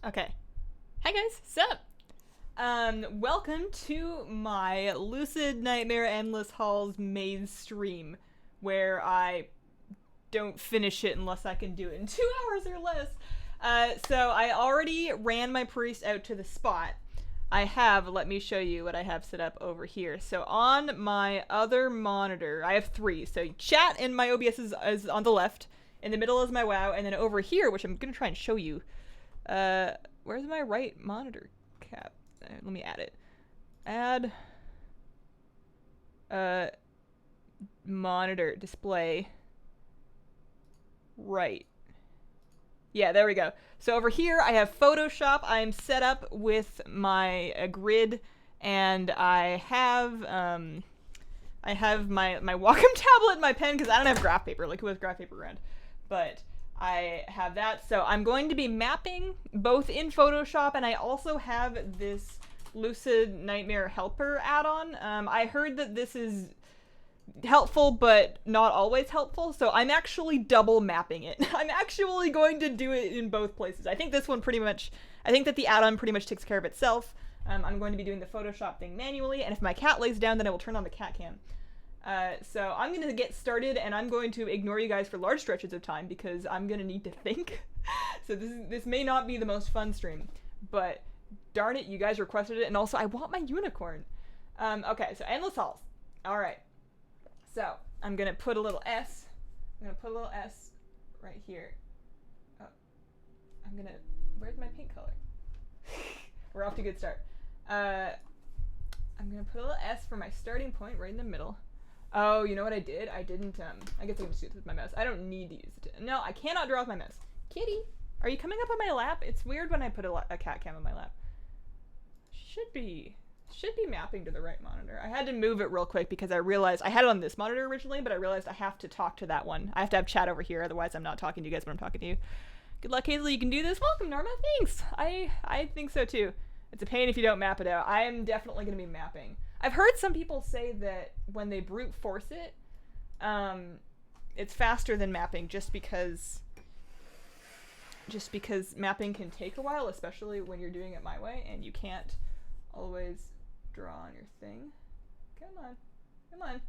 Okay. Hi guys, sup? Welcome to my Lucid Nightmare Endless Halls maze stream, where I don't finish it unless I can do it in 2 hours or less. So I already ran my priest out to the spot. Let me show you what I have set up over here. So on my other monitor, I have three. So chat in my OBS is on the left, in the middle is my WoW, and then over here, which I'm gonna try and show you, where's my right monitor cap? Let me add it. Add monitor display right. Yeah, there we go. So over here I have Photoshop. I'm set up with my grid, and I have my Wacom tablet and my pen because I don't have graph paper. Like, who has graph paper around? But I have that. So I'm going to be mapping both in Photoshop, and I also have this Lucid Nightmare Helper add-on. I heard that this is helpful but not always helpful, so I'm actually double mapping it. I'm actually going to do it in both places. I think this one I think that the add-on pretty much takes care of itself. I'm going to be doing the Photoshop thing manually, and if my cat lays down, then I will turn on the cat cam. So I'm going to get started, and I'm going to ignore you guys for large stretches of time because I'm going to need to think. So this may not be the most fun stream, but darn it, you guys requested it, and also I want my unicorn. Okay, so Endless Halls. Alright. So I'm going to put a little S. I'm going to put a little S right here. Oh, where's my pink color? We're off to a good start. I'm going to put a little S for my starting point right in the middle. Oh, you know what I did? I didn't, I guess I can just do this with my mouse. I don't need to use it. No, I cannot draw with my mouse. Kitty, are you coming up on my lap? It's weird when I put a cat cam on my lap. Should be mapping to the right monitor. I had to move it real quick because I realized I had it on this monitor originally, but I realized I have to talk to that one. I have to have chat over here, otherwise I'm not talking to you guys when I'm talking to you. Good luck, Hazel, you can do this. Welcome, Norma, thanks. I think so too. It's a pain if you don't map it out. I am definitely going to be mapping. I've heard some people say that when they brute force it, it's faster than mapping just because mapping can take a while, especially when you're doing it my way, and you can't always draw on your thing. Come on.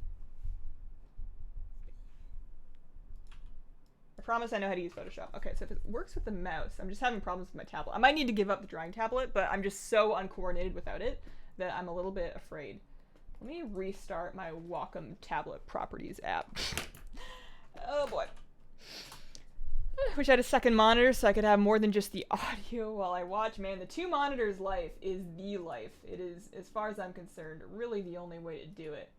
I promise I know how to use Photoshop. Okay, so if it works with the mouse, I'm just having problems with my tablet. I might need to give up the drawing tablet, but I'm just so uncoordinated without it that I'm a little bit afraid. Let me restart my Wacom tablet properties app. Oh boy. I wish I had a second monitor so I could have more than just the audio while I watch. Man, the two monitors life is the life. It is, as far as I'm concerned, really the only way to do it.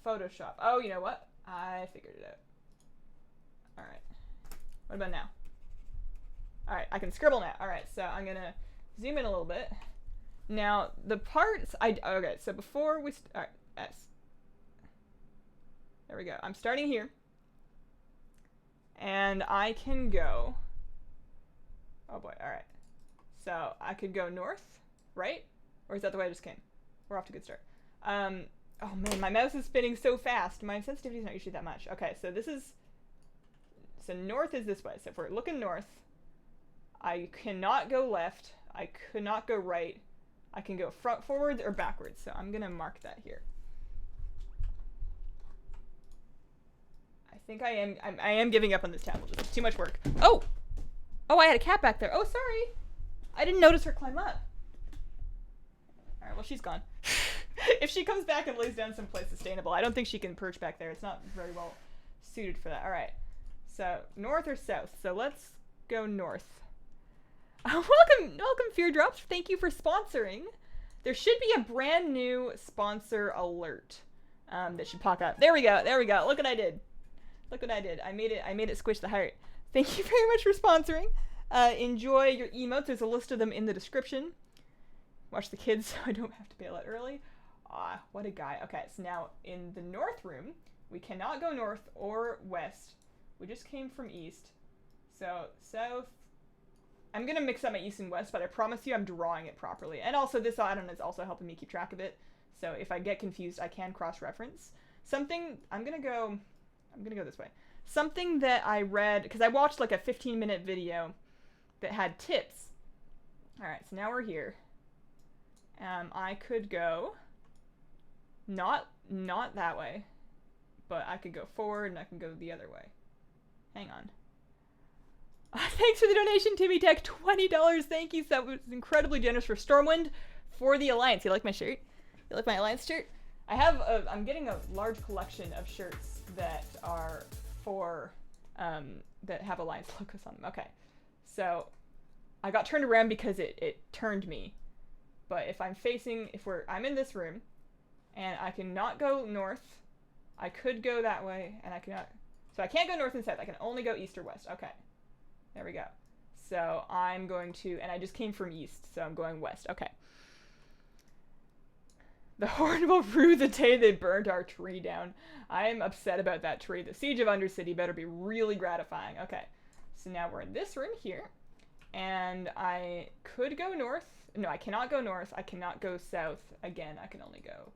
Photoshop. Oh, you know what? I figured it out. Alright. What about now? Alright, I can scribble now. Alright, so I'm gonna zoom in a little bit. Now, the parts okay, so before we alright, S. There we go. I'm starting here. And I can go, oh boy, alright. So I could go north, right? Or is that the way I just came? We're off to a good start. Oh man, my mouse is spinning so fast. My sensitivity is not usually that much. Okay, so so north is this way. So if we're looking north, I cannot go left. I could not go right. I can go forwards or backwards. So I'm gonna mark that here. I think I am giving up on this tablet. It's too much work. Oh, I had a cat back there. Oh, sorry. I didn't notice her climb up. All right, well, she's gone. If she comes back and lays down someplace sustainable, I don't think she can perch back there. It's not very well suited for that. All right, so north or south? So let's go north. Welcome, Fear Drops. Thank you for sponsoring. There should be a brand new sponsor alert that should pop up. There we go. Look what I did. I made it squish the heart. Thank you very much for sponsoring. Enjoy your emotes. There's a list of them in the description. Watch the kids so I don't have to bail out early. Ah, what a guy. Okay, so now in the north room, we cannot go north or west. We just came from east. So south. I'm going to mix up my east and west, but I promise you I'm drawing it properly. And also this add-on is also helping me keep track of it. So if I get confused, I can cross-reference. I'm going to go this way. Something that I read, because I watched like a 15-minute video that had tips Alright, so now we're here. I could go not that way, but I could go forward and I can go the other way. Hang on. Thanks for the donation, Timmy Tech. $20. Thank you. That was incredibly generous for Stormwind for the Alliance. You like my shirt? You like my Alliance shirt? I'm getting a large collection of shirts that are for, that have Alliance logos on them. Okay. So, I got turned around because it turned me. But if I'm facing, I'm in this room, and I cannot go north. I could go that way, and I cannot, so I can't go north and south. I can only go east or west. Okay. There we go. So I'm going to, and I just came from east, so I'm going west. Okay. The Horde will rue the day they burned our tree down. I am upset about that tree. The Siege of Undercity better be really gratifying. Okay. So now we're in this room here, and I could go north. No, I cannot go north. I cannot go south. Again, I can only go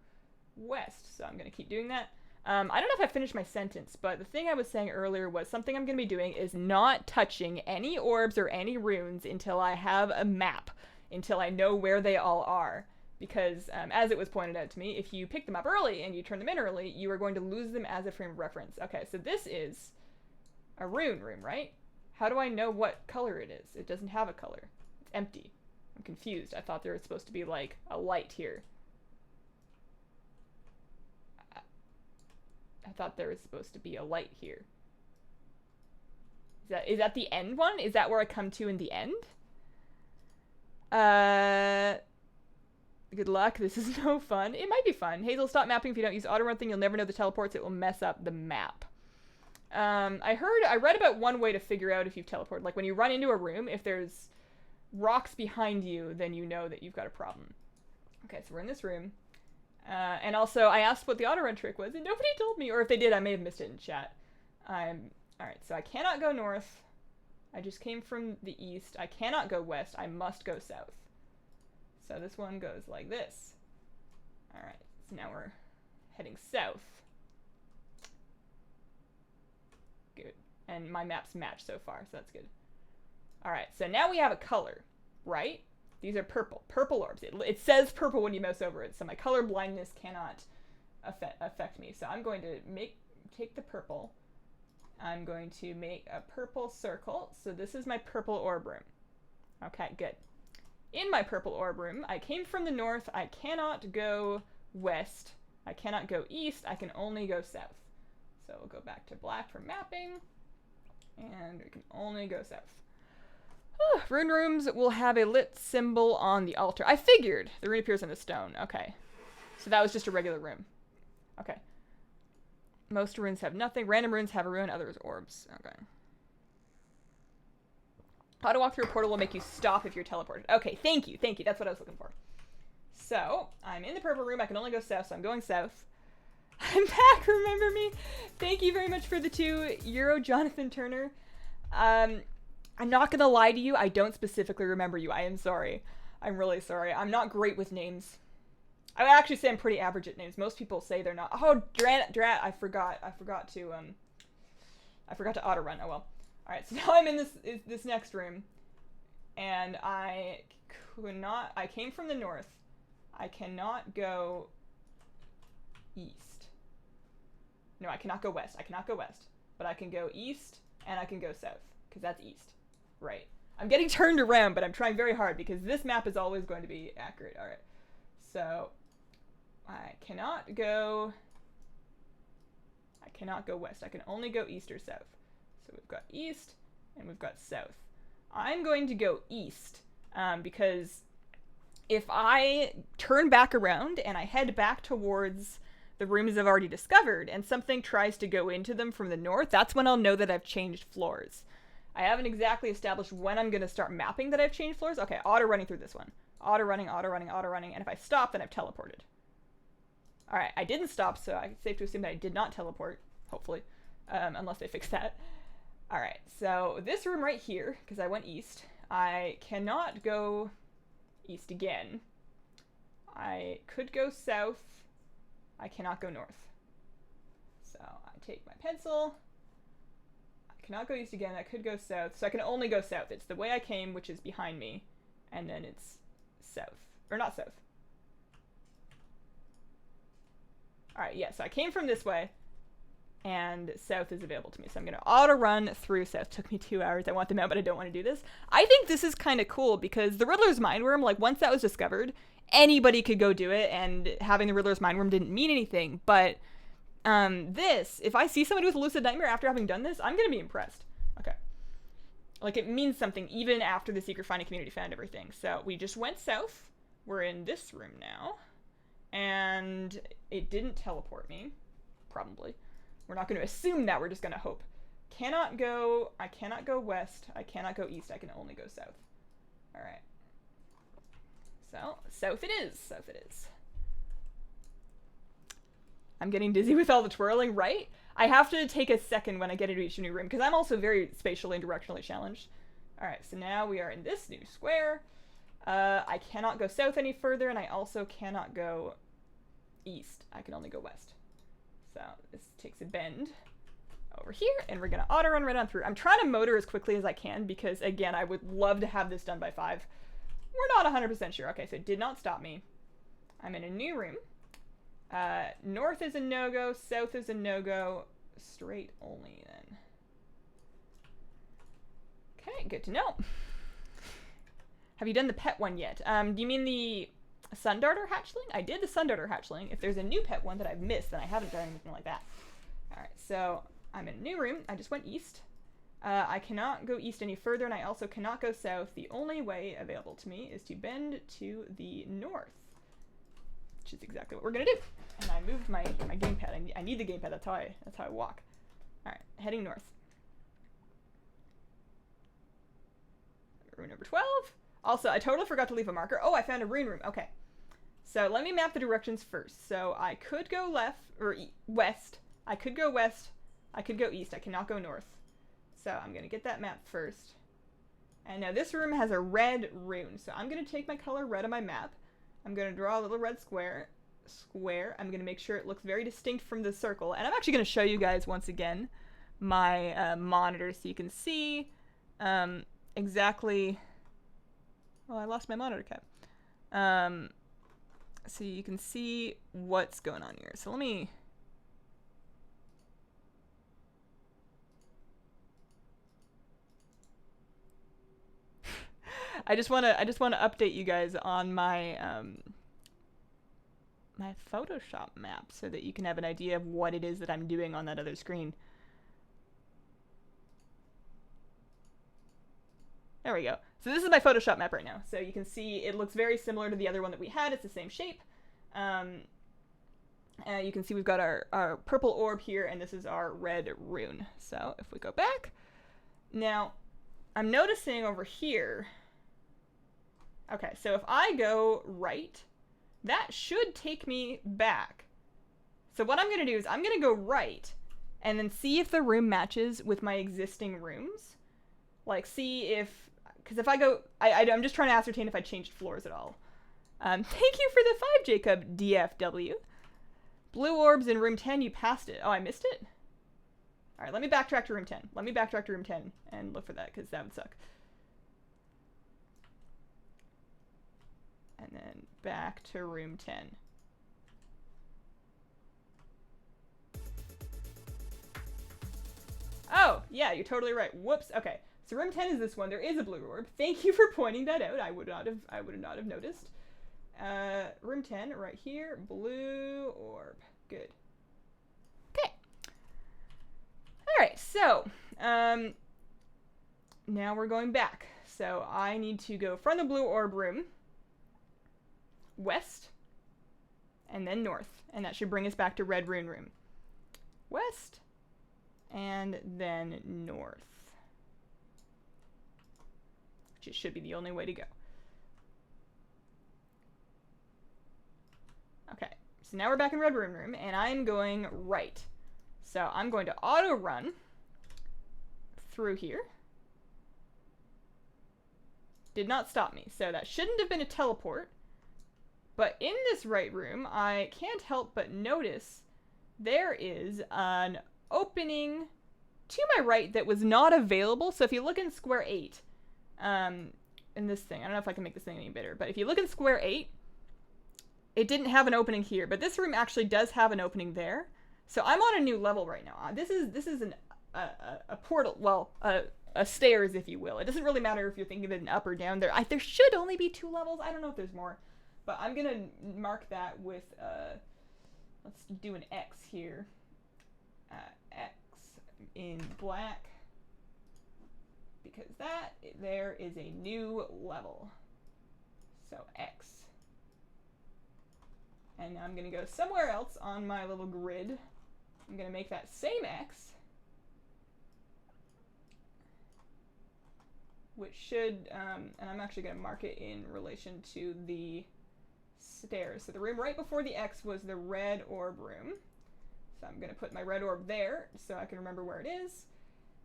west, so I'm going to keep doing that. I don't know if I finished my sentence, but the thing I was saying earlier was something I'm going to be doing is not touching any orbs or any runes until I have a map, until I know where they all are. Because, as it was pointed out to me, if you pick them up early and you turn them in early, you are going to lose them as a frame of reference. Okay, so this is a rune room, right? How do I know what color it is? It doesn't have a color. It's empty. I'm confused. I thought there was supposed to be, like, a light here. I thought there was supposed to be a light here. Is that the end one? Is that where I come to in the end? Good luck. This is no fun. It might be fun. Hazel, stop mapping. If you don't use auto run thing, you'll never know the teleports. It will mess up the map. I read about one way to figure out if you've teleported. Like when you run into a room, if there's rocks behind you, then you know that you've got a problem. Okay, so we're in this room. And also, I asked what the auto-run trick was, and nobody told me. Or if they did, I may have missed it in chat. Alright, so I cannot go north. I just came from the east. I cannot go west. I must go south. So this one goes like this. Alright, so now we're heading south. Good. And my maps match so far, so that's good. Alright, so now we have a color, right? These are purple. Purple orbs. It says purple when you mouse over it, so my color blindness cannot affect me. So I'm going to take the purple. I'm going to make a purple circle. So this is my purple orb room. Okay, good. In my purple orb room, I came from the north. I cannot go west. I cannot go east. I can only go south. So we'll go back to black for mapping. And we can only go south. Rune rooms will have a lit symbol on the altar. I figured. The rune appears on the stone. Okay. So that was just a regular room. Okay. Most runes have nothing. Random runes have a rune, others orbs. Okay. How to walk through a portal will make you stop if you're teleported. Okay, thank you. Thank you. That's what I was looking for. So, I'm in the purple room. I can only go south, so I'm going south. I'm back, remember me? Thank you very much for the €2, Jonathan Turner. I'm not gonna lie to you, I don't specifically remember you. I am sorry. I'm really sorry. I'm not great with names. I would actually say I'm pretty average at names. Most people say they're not. Oh, drat, I forgot to auto run. Oh well. Alright, so now I'm in this next room. And I came from the north. I cannot go east. No, I cannot go west. I cannot go west. But I can go east and I can go south. Because that's east. Right. I'm getting turned around, but I'm trying very hard because this map is always going to be accurate. Alright. So, I cannot go west. I can only go east or south. So we've got east and we've got south. I'm going to go east because if I turn back around and I head back towards the rooms I've already discovered and something tries to go into them from the north, that's when I'll know that I've changed floors. I haven't exactly established when I'm going to start mapping that I've changed floors. Okay, auto-running through this one. Auto-running, auto-running, auto-running, and if I stop, then I've teleported. Alright, I didn't stop, so it's safe to assume that I did not teleport, hopefully, unless they fix that. Alright, so this room right here, because I went east, I cannot go east again. I could go south. I cannot go north. So I take my pencil. I cannot go east again. I could go south. So I can only go south. It's the way I came, which is behind me. and then it's south. Or not south. Alright, yeah, so I came from this way, and south is available to me. So I'm going to auto-run through south. Took me 2 hours. I want them out, but I don't want to do this. I think this is kind of cool, because the Riddler's Mind Worm, like, once that was discovered, anybody could go do it, and having the Riddler's Mind Worm didn't mean anything, but this, if I see somebody with a lucid nightmare after having done this, I'm going to be impressed. Okay. Like, it means something, even after the secret finding community found everything. So we just went south. We're in this room now, and it didn't teleport me, probably. We're not going to assume that, we're just going to hope. I cannot go west, I cannot go east, I can only go south. Alright. So, south it is, I'm getting dizzy with all the twirling, right? I have to take a second when I get into each new room, because I'm also very spatially and directionally challenged. Alright, so now we are in this new square. I cannot go south any further, and I also cannot go east. I can only go west. So this takes a bend over here, and we're going to auto-run right on through. I'm trying to motor as quickly as I can, because, again, I would love to have this done by 5. We're not 100% sure. Okay, so it did not stop me. I'm in a new room. North is a no-go, south is a no-go, straight only then. Okay, good to know. Have you done the pet one yet? Do you mean the Sun Darter hatchling? I did the Sun Darter hatchling. If there's a new pet one that I've missed, then I haven't done anything like that. Alright, so I'm in a new room. I just went east. I cannot go east any further, and I also cannot go south. The only way available to me is to bend to the north, which is exactly what we're going to do. And I moved my gamepad. I need the gamepad. That's how I walk. Alright, heading north. Room number 12. Also, I totally forgot to leave a marker. Oh, I found a rune room. Okay. So let me map the directions first. So I could go left, or west. I could go west. I could go east. I cannot go north. So I'm going to get that map first. And now this room has a red rune. So I'm going to take my color red on my map. I'm going to draw a little red square. I'm going to make sure it looks very distinct from the circle. And I'm actually going to show you guys once again my monitor so you can see exactly... Oh, I lost my monitor cap. So you can see what's going on here. So let me... I just want to update you guys on my my Photoshop map so that you can have an idea of what it is that I'm doing on that other screen. There we go. So this is my Photoshop map right now. So you can see it looks very similar to the other one that we had. It's the same shape. You can see we've got our purple orb here, and this is our red rune. So if we go back, now I'm noticing over here, okay, so if I go right, that should take me back. So what I'm going to do is I'm going to go right and then see if the room matches with my existing rooms. Like, see if... Because if I go... I'm just trying to ascertain if I changed floors at all. Thank you for the 5, Jacob DFW. Blue orbs in room 10, you passed it. Oh, I missed it? Alright, let me backtrack to room 10. Let me backtrack to room 10 and look for that, because that would suck. And then back to room 10. Oh, yeah, you're totally right. Whoops. Okay. So room 10 is this one. There is a blue orb. Thank you for pointing that out. I would not have noticed. Room 10 right here. Blue orb. Good. Okay. All right. So, now we're going back. So I need to go from the blue orb room west and then north, and that should bring us back to red rune room. West and then north. Which should be the only way to go. Okay, so now we're back in red rune room, and I'm going right. So I'm going to auto run through here. Did not stop me, so that shouldn't have been a teleport. But in this right room, I can't help but notice there is an opening to my right that was not available. So if you look in square 8, in this thing, I don't know if I can make this thing any bigger, but if you look at square 8, it didn't have an opening here, but this room actually does have an opening there. So I'm on a new level right now. This is a portal, well, a stairs, if you will. It doesn't really matter if you're thinking of it an up or down. There should only be 2 levels. I don't know if there's more, but I'm gonna mark that with let's do an X here. X in black, because there is a new level. So X. And now I'm going to go somewhere else on my little grid. I'm going to make that same X, which should, and I'm actually going to mark it in relation to the stairs. So the room right before the X was the red orb room. So I'm going to put my red orb there so I can remember where it is.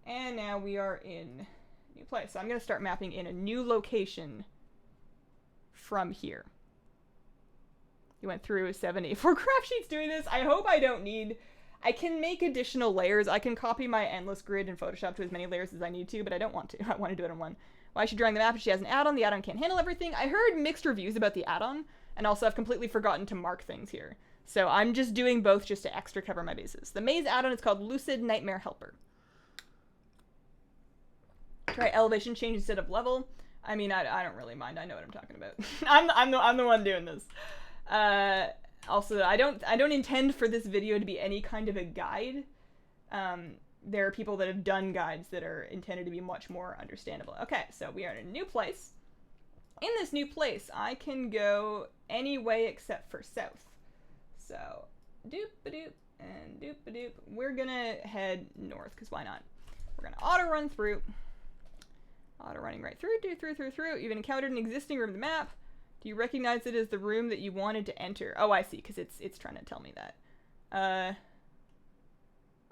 And now we are in a new place. So I'm going to start mapping in a new location from here. You went through 74 craft sheets doing this. I hope I don't need... I can make additional layers. I can copy my endless grid in Photoshop to as many layers as I need to, but I don't want to. I want to do it in one. Why is she drawing the map if she has an add-on? The add-on can't handle everything. I heard mixed reviews about the add-on, and also I've completely forgotten to mark things here. So I'm just doing both just to extra cover my bases. The maze add-on is called Lucid Nightmare Helper. Try elevation change instead of level. I mean, I don't really mind. I know what I'm talking about. I'm the one doing this. Also, I don't intend for this video to be any kind of a guide. There are people that have done guides that are intended to be much more understandable. Okay, so we are in a new place. In this new place, I can go any way except for south. So, doop-a-doop and doop-a-doop. We're gonna head north, because why not? We're gonna auto-run through. Auto-running right through, through. You've encountered an existing room in the map. Do you recognize it as the room that you wanted to enter? Oh, I see, because it's trying to tell me that.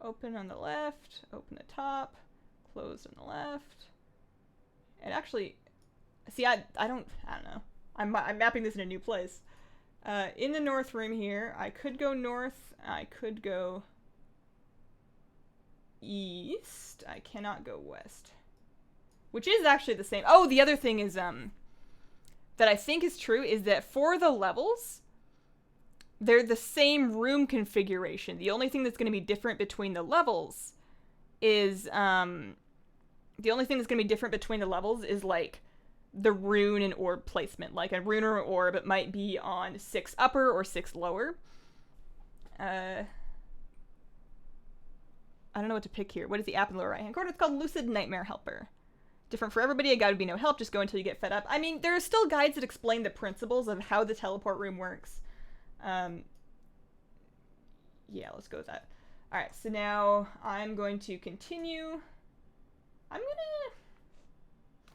Open on the left, open the top, closed on the left. And actually, see, I don't know. I'm mapping this in a new place. In the north room here, I could go north, I could go east, I cannot go west. Which is actually the same. Oh, the other thing is, that I think is true is that for the levels, they're the same room configuration. The only thing that's going to be different between the levels is, like, the rune and orb placement. Like, a rune or an orb, it might be on 6 upper or 6 lower. I don't know what to pick here. What is the app in the lower right-hand corner? It's called Lucid Nightmare Helper. Different for everybody. A guide would be no help. Just go until you get fed up. I mean, there are still guides that explain the principles of how the teleport room works. Yeah, let's go with that. Alright, so now I'm going to continue. I'm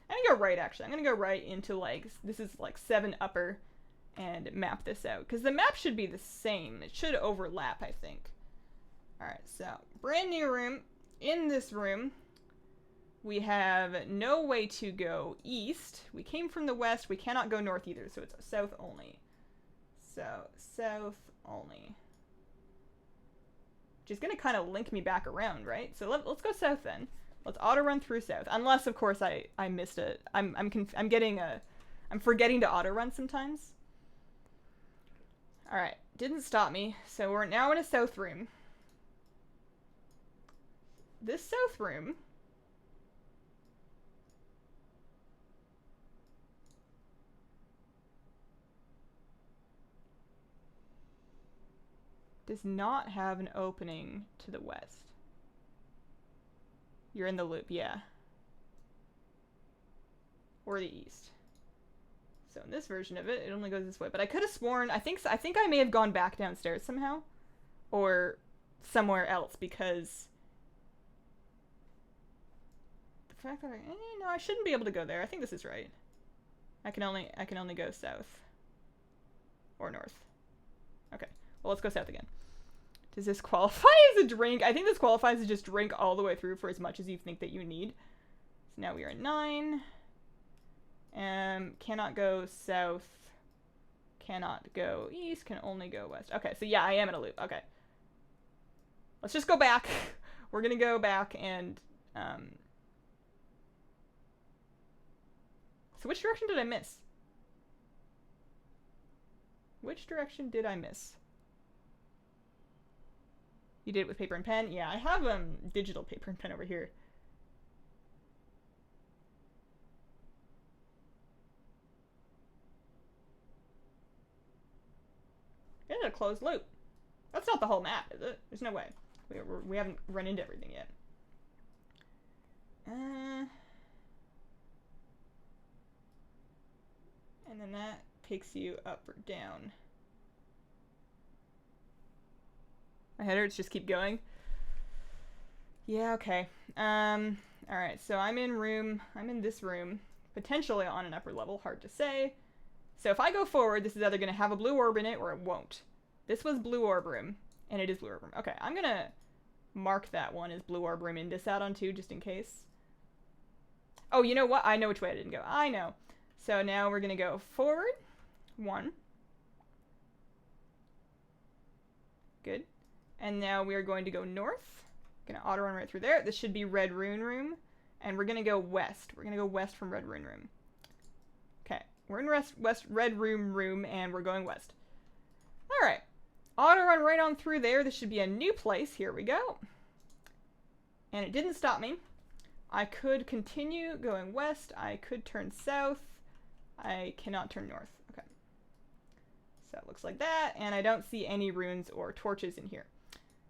gonna go right, actually. I'm gonna go right into, like, this is like 7 upper and map this out. Because the map should be the same. It should overlap, I think. Alright, so brand new room. In this room, we have no way to go east. We came from the west. We cannot go north either, so it's south only. So, south only. Which is going to kind of link me back around, right? So let's go south then. Let's auto-run through south. Unless, of course, I missed it. I'm forgetting to auto-run sometimes. Alright, didn't stop me. So we're now in a south room. This south room does not have an opening to the west. You're in the loop, yeah. Or the east. So in this version of it, it only goes this way. But I could have sworn, I think I may have gone back downstairs somehow. Or somewhere else, because the fact that no, I shouldn't be able to go there. I think this is right. I can only go south. Or north. Okay. Well, let's go south again. Does this qualify as a drink? I think this qualifies as just drink all the way through for as much as you think that you need. So now we are at 9. Cannot go south. Cannot go east. Can only go west. Okay, so yeah, I am in a loop. Okay. Let's just go back. We're gonna go back and, So which direction did I miss? Which direction did I miss? You did it with paper and pen? Yeah, I have digital paper and pen over here. It's a closed loop. That's not the whole map, is it? There's no way. We haven't run into everything yet. And then that takes you up or down. My head hurts, just keep going. Yeah, okay. Alright, so I'm in this room, potentially on an upper level, hard to say. So if I go forward, this is either going to have a blue orb in it or it won't. This was blue orb room, and it is blue orb room. Okay, I'm going to mark that one as blue orb room in this add-on too, just in case. Oh, you know what? I know which way I didn't go. I know. So now we're going to go forward. 1. Good. And now we are going to go north. Going to auto run right through there. This should be red rune room. And we're going to go west. We're going to go west from red rune room. Okay. We're in west red room, and we're going west. All right. Auto run right on through there. This should be a new place. Here we go. And it didn't stop me. I could continue going west. I could turn south. I cannot turn north. Okay. So it looks like that. And I don't see any runes or torches in here.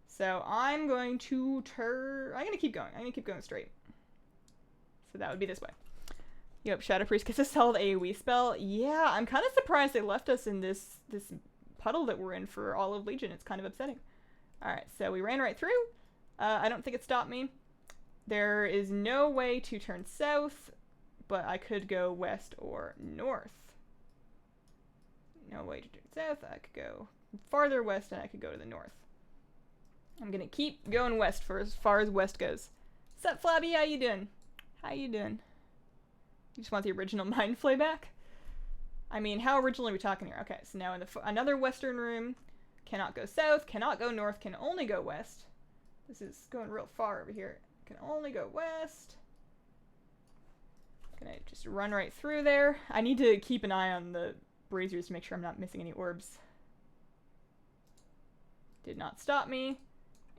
So I'm going to I'm going to keep going. I'm going to keep going straight. So that would be this way. Yep, Shadow Priest gets a solid AoE spell. Yeah, I'm kind of surprised they left us in this puddle that we're in for all of Legion. It's kind of upsetting. Alright, so we ran right through. I don't think it stopped me. There is no way to turn south, but I could go west or north. No way to turn south. I could go farther west, and I could go to the north. I'm gonna keep going west for as far as west goes. Sup, Flabby? How you doing? How you doing? You just want the original Mind Flay back? I mean, how originally are we talking here? Okay, so now in another western room. Cannot go south, cannot go north, can only go west. This is going real far over here. Can only go west. Can I just run right through there? I need to keep an eye on the braziers to make sure I'm not missing any orbs. Did not stop me.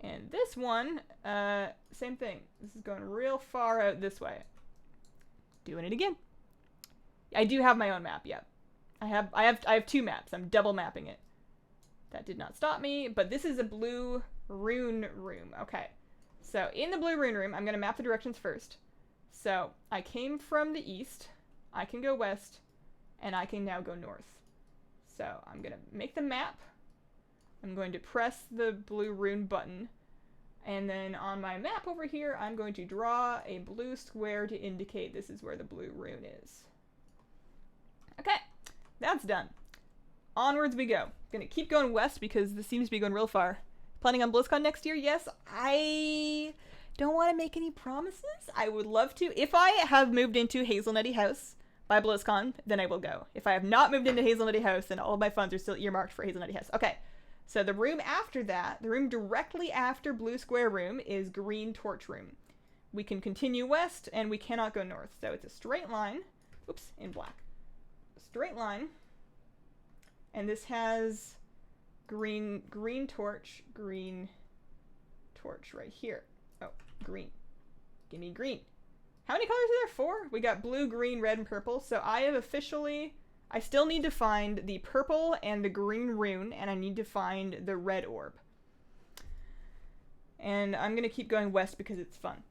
And this one, same thing. This is going real far out this way. Doing it again. I do have my own map, yep. I have 2 maps. I'm double mapping it. That did not stop me, but this is a blue rune room. Okay. So in the blue rune room, I'm going to map the directions first. So I came from the east. I can go west, and I can now go north. So I'm going to make the map. I'm going to press the blue rune button. And then on my map over here, I'm going to draw a blue square to indicate this is where the blue rune is. Okay, that's done. Onwards we go. Gonna keep going west because this seems to be going real far. Planning on BlizzCon next year? Yes, I don't want to make any promises. I would love to. If I have moved into Hazelnutty House by BlizzCon, then I will go. If I have not moved into Hazelnutty House, then all of my funds are still earmarked for Hazelnutty House. Okay, so the room after that, the room directly after Blue Square Room is Green Torch Room. We can continue west, and we cannot go north. So it's a straight line. Oops, in black. A straight line. And this has green torch right here. Oh, green. Give me green. How many colors are there? 4? We got blue, green, red, and purple. So I still need to find the purple and the green rune, and I need to find the red orb. And I'm going to keep going west because it's fun.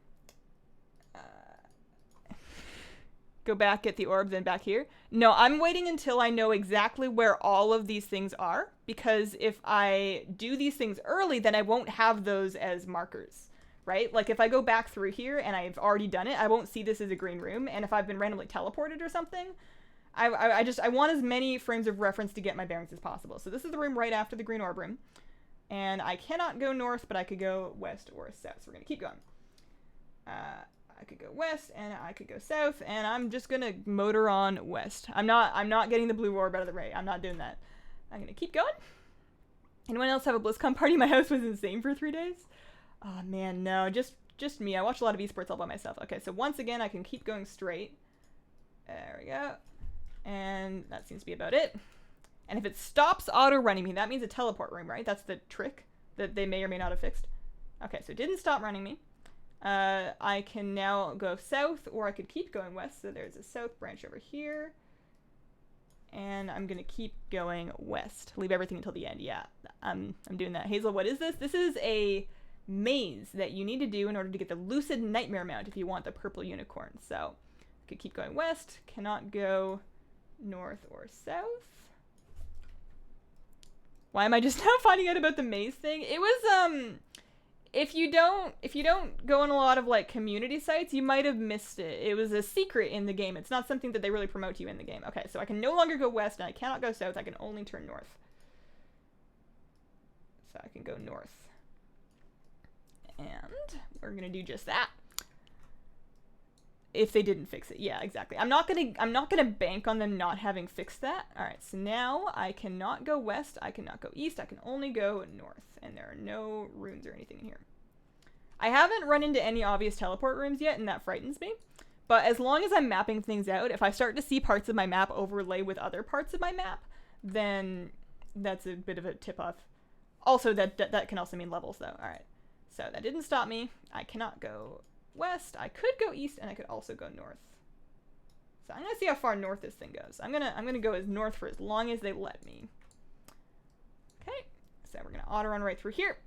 Go back, get the orb, then back here. No, I'm waiting until I know exactly where all of these things are, because if I do these things early, then I won't have those as markers, right? Like if I go back through here and I've already done it, I won't see this as a green room, and if I've been randomly teleported or something, I want as many frames of reference to get my bearings as possible. So this is the room right after the green orb room, and I cannot go north, but I could go west or south, so we're going to keep going. I could go west, and I could go south, and I'm just gonna motor on west. I'm not getting the blue orb out of the way. I'm not doing that. I'm gonna keep going. Anyone else have a BlizzCon party? My house was insane for 3 days. Oh man, no, just me. I watch a lot of esports all by myself. Okay, so once again, I can keep going straight. There we go. And that seems to be about it. And if it stops auto-running me, that means a teleport room, right? That's the trick that they may or may not have fixed. Okay, so it didn't stop running me. I can now go south, or I could keep going west. So there's a south branch over here. And I'm going to keep going west. Leave everything until the end. Yeah, I'm doing that. Hazel, what is this? This is a maze that you need to do in order to get the Lucid Nightmare mount if you want the purple unicorn. So I could keep going west. Cannot go north or south. Why am I just now finding out about the maze thing? It was, if you don't go on a lot of like community sites, you might have missed it. It was a secret in the game. It's not something that they really promote to you in the game. Okay, so I can no longer go west and I cannot go south. I can only turn north. So I can go north. And we're gonna do just that. If they didn't fix it. Yeah, exactly. I'm not gonna bank on them not having fixed that. Alright, so now I cannot go west, I cannot go east, I can only go north. And there are no runes or anything in here. I haven't run into any obvious teleport rooms yet, and that frightens me. But as long as I'm mapping things out, if I start to see parts of my map overlay with other parts of my map, then that's a bit of a tip-off. Also, that can also mean levels, though. Alright, so that didn't stop me. I cannot go west. I could go east, and I could also go north. So I'm gonna see how far north this thing goes. I'm gonna go as north for as long as they let me. Okay, so we're gonna auto run right through here.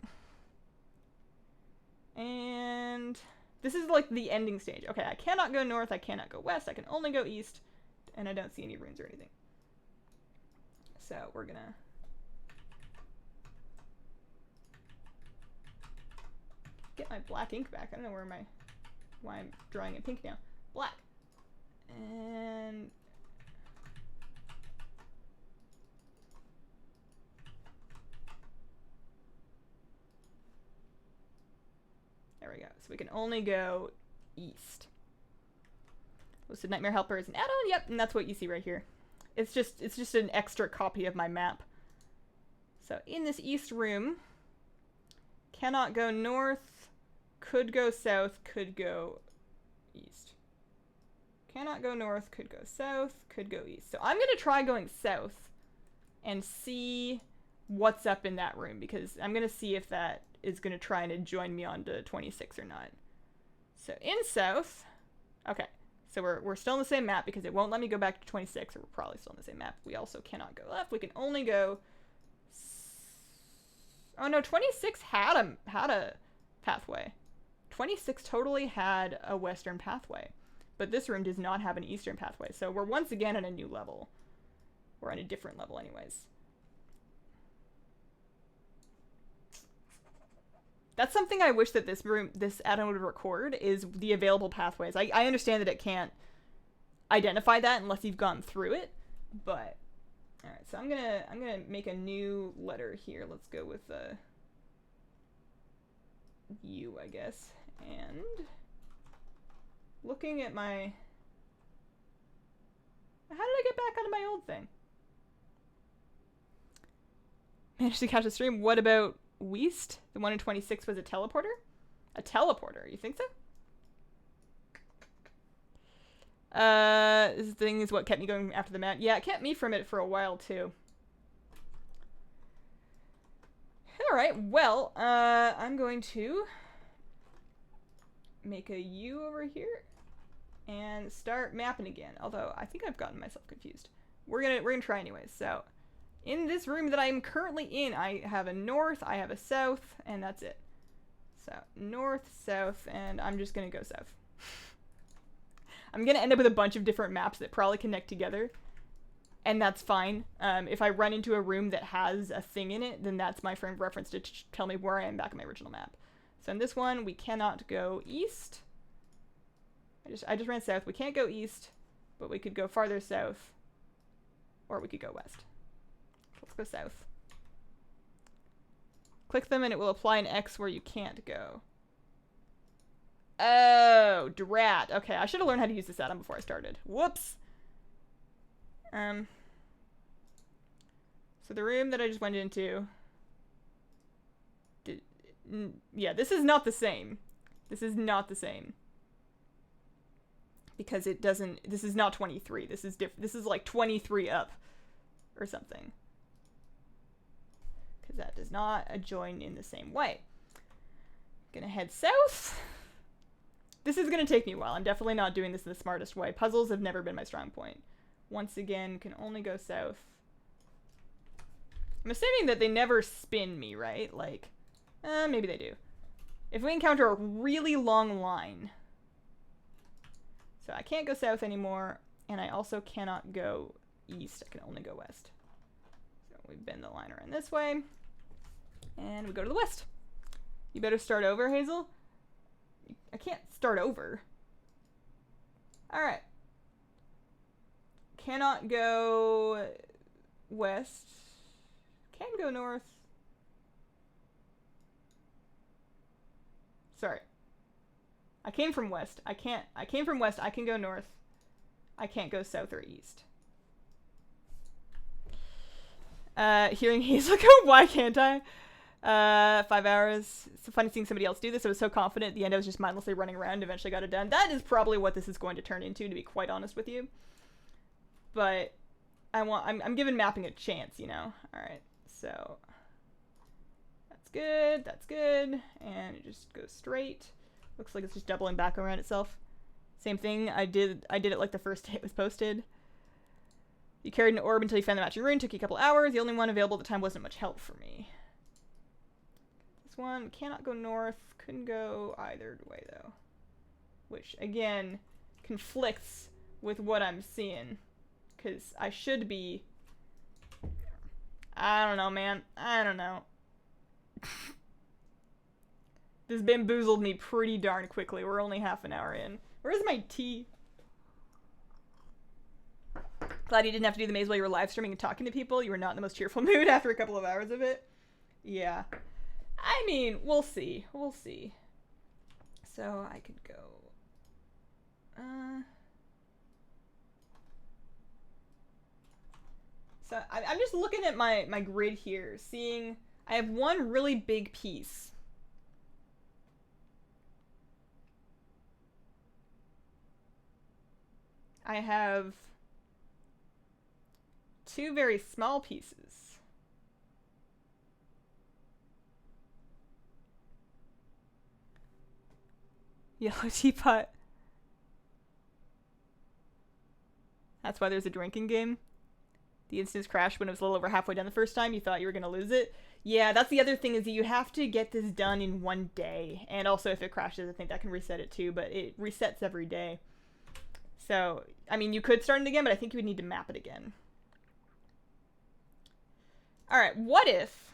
And this is like the ending stage. Okay, I cannot go north, I cannot go west, I can only go east, and I don't see any runes or anything. So we're gonna get my black ink back. I don't know why I'm drawing it pink now. Black. And there we go. So we can only go east. Lucid Nightmare Helper is an add-on. Yep, and that's what you see right here. It's just an extra copy of my map. So in this east room, cannot go north, could go south, could go east. Cannot go north, could go south, could go east. So I'm going to try going south and see what's up in that room, because I'm going to see if that is going to try and join me on to 26 or not. So in south, okay, so we're still on the same map because it won't let me go back to 26, or we're probably still on the same map. We also cannot go left. We can only go... Oh no, 26 had a pathway. 26 totally had a western pathway, but this room does not have an eastern pathway. So we're once again at a new level. We're on a different level anyways. That's something I wish that this add-on would record, is the available pathways. I understand that it can't identify that unless you've gone through it, but all right. So I'm gonna make a new letter here. Let's go with U, I guess. And looking at my, how did I get back onto my old thing? Managed to catch the stream. What about Weast? The one in 26 was a teleporter? A teleporter, you think so? This thing is what kept me going after the map. Yeah, it kept me from it for a while too. Alright, well, I'm going to make a U over here and start mapping again. Although I think I've gotten myself confused. We're gonna try anyways. So in this room that I'm currently in, I have a north, I have a south, and that's it. So north, south, and I'm just gonna go south. I'm gonna end up with a bunch of different maps that probably connect together, and that's fine. If I run into a room that has a thing in it, then that's my frame of reference to tell me where I am back on my original map. So in this one, we cannot go east. I just ran south. We can't go east, but we could go farther south, or we could go west. Let's go south. Click them and it will apply an X where you can't go. Oh, drat. Okay, I should have learned how to use this add-on before I started. Whoops. So the room that I just went into... yeah, this is not the same. This is not the same. because it doesn't, this is not 23. This is different. This is like 23 up or something. Because that does not join in the same way. Gonna head south. This is gonna take me a while. I'm definitely not doing this in the smartest way. Puzzles have never been my strong point. Once again, can only go south. I'm assuming that they never spin me, right? Like, maybe they do. If we encounter a really long line. So I can't go south anymore, and I also cannot go east. I can only go west. So we bend the line around this way, and we go to the west. You better start over, Hazel. I can't start over. Alright. Cannot go west. Can go north. Sorry. I came from west. I came from west. I can go north. I can't go south or east. Hearing Hazel go, why can't I? 5 hours. It's so funny seeing somebody else do this. I was so confident at the end I was just mindlessly running around, eventually got it done. That is probably what this is going to turn into, to be quite honest with you. But I'm giving mapping a chance, you know? Alright, so that's good, and it just goes straight. Looks like it's just doubling back around itself. Same thing, I did it like the first day it was posted. You carried an orb until you found the matching rune, took you a couple hours. The only one available at the time wasn't much help for me. This one cannot go north, couldn't go either way though. Which, again, conflicts with what I'm seeing. Because I should be... I don't know, man. I don't know. This bamboozled me pretty darn quickly. We're only half an hour in. Where's my tea? Glad you didn't have to do the maze while you were live streaming and talking to people. You were not in the most cheerful mood after a couple of hours of it. Yeah. I mean, we'll see. We'll see. So I could go... So I'm just looking at my grid here, seeing I have one really big piece. I have two very small pieces. Yellow teapot. That's why there's a drinking game. The instance crashed when it was a little over halfway done the first time. You thought you were going to lose it. Yeah, that's the other thing, is that you have to get this done in one day. And also if it crashes, I think that can reset it too, but it resets every day. So, I mean, you could start it again, but I think you would need to map it again. Alright, what if...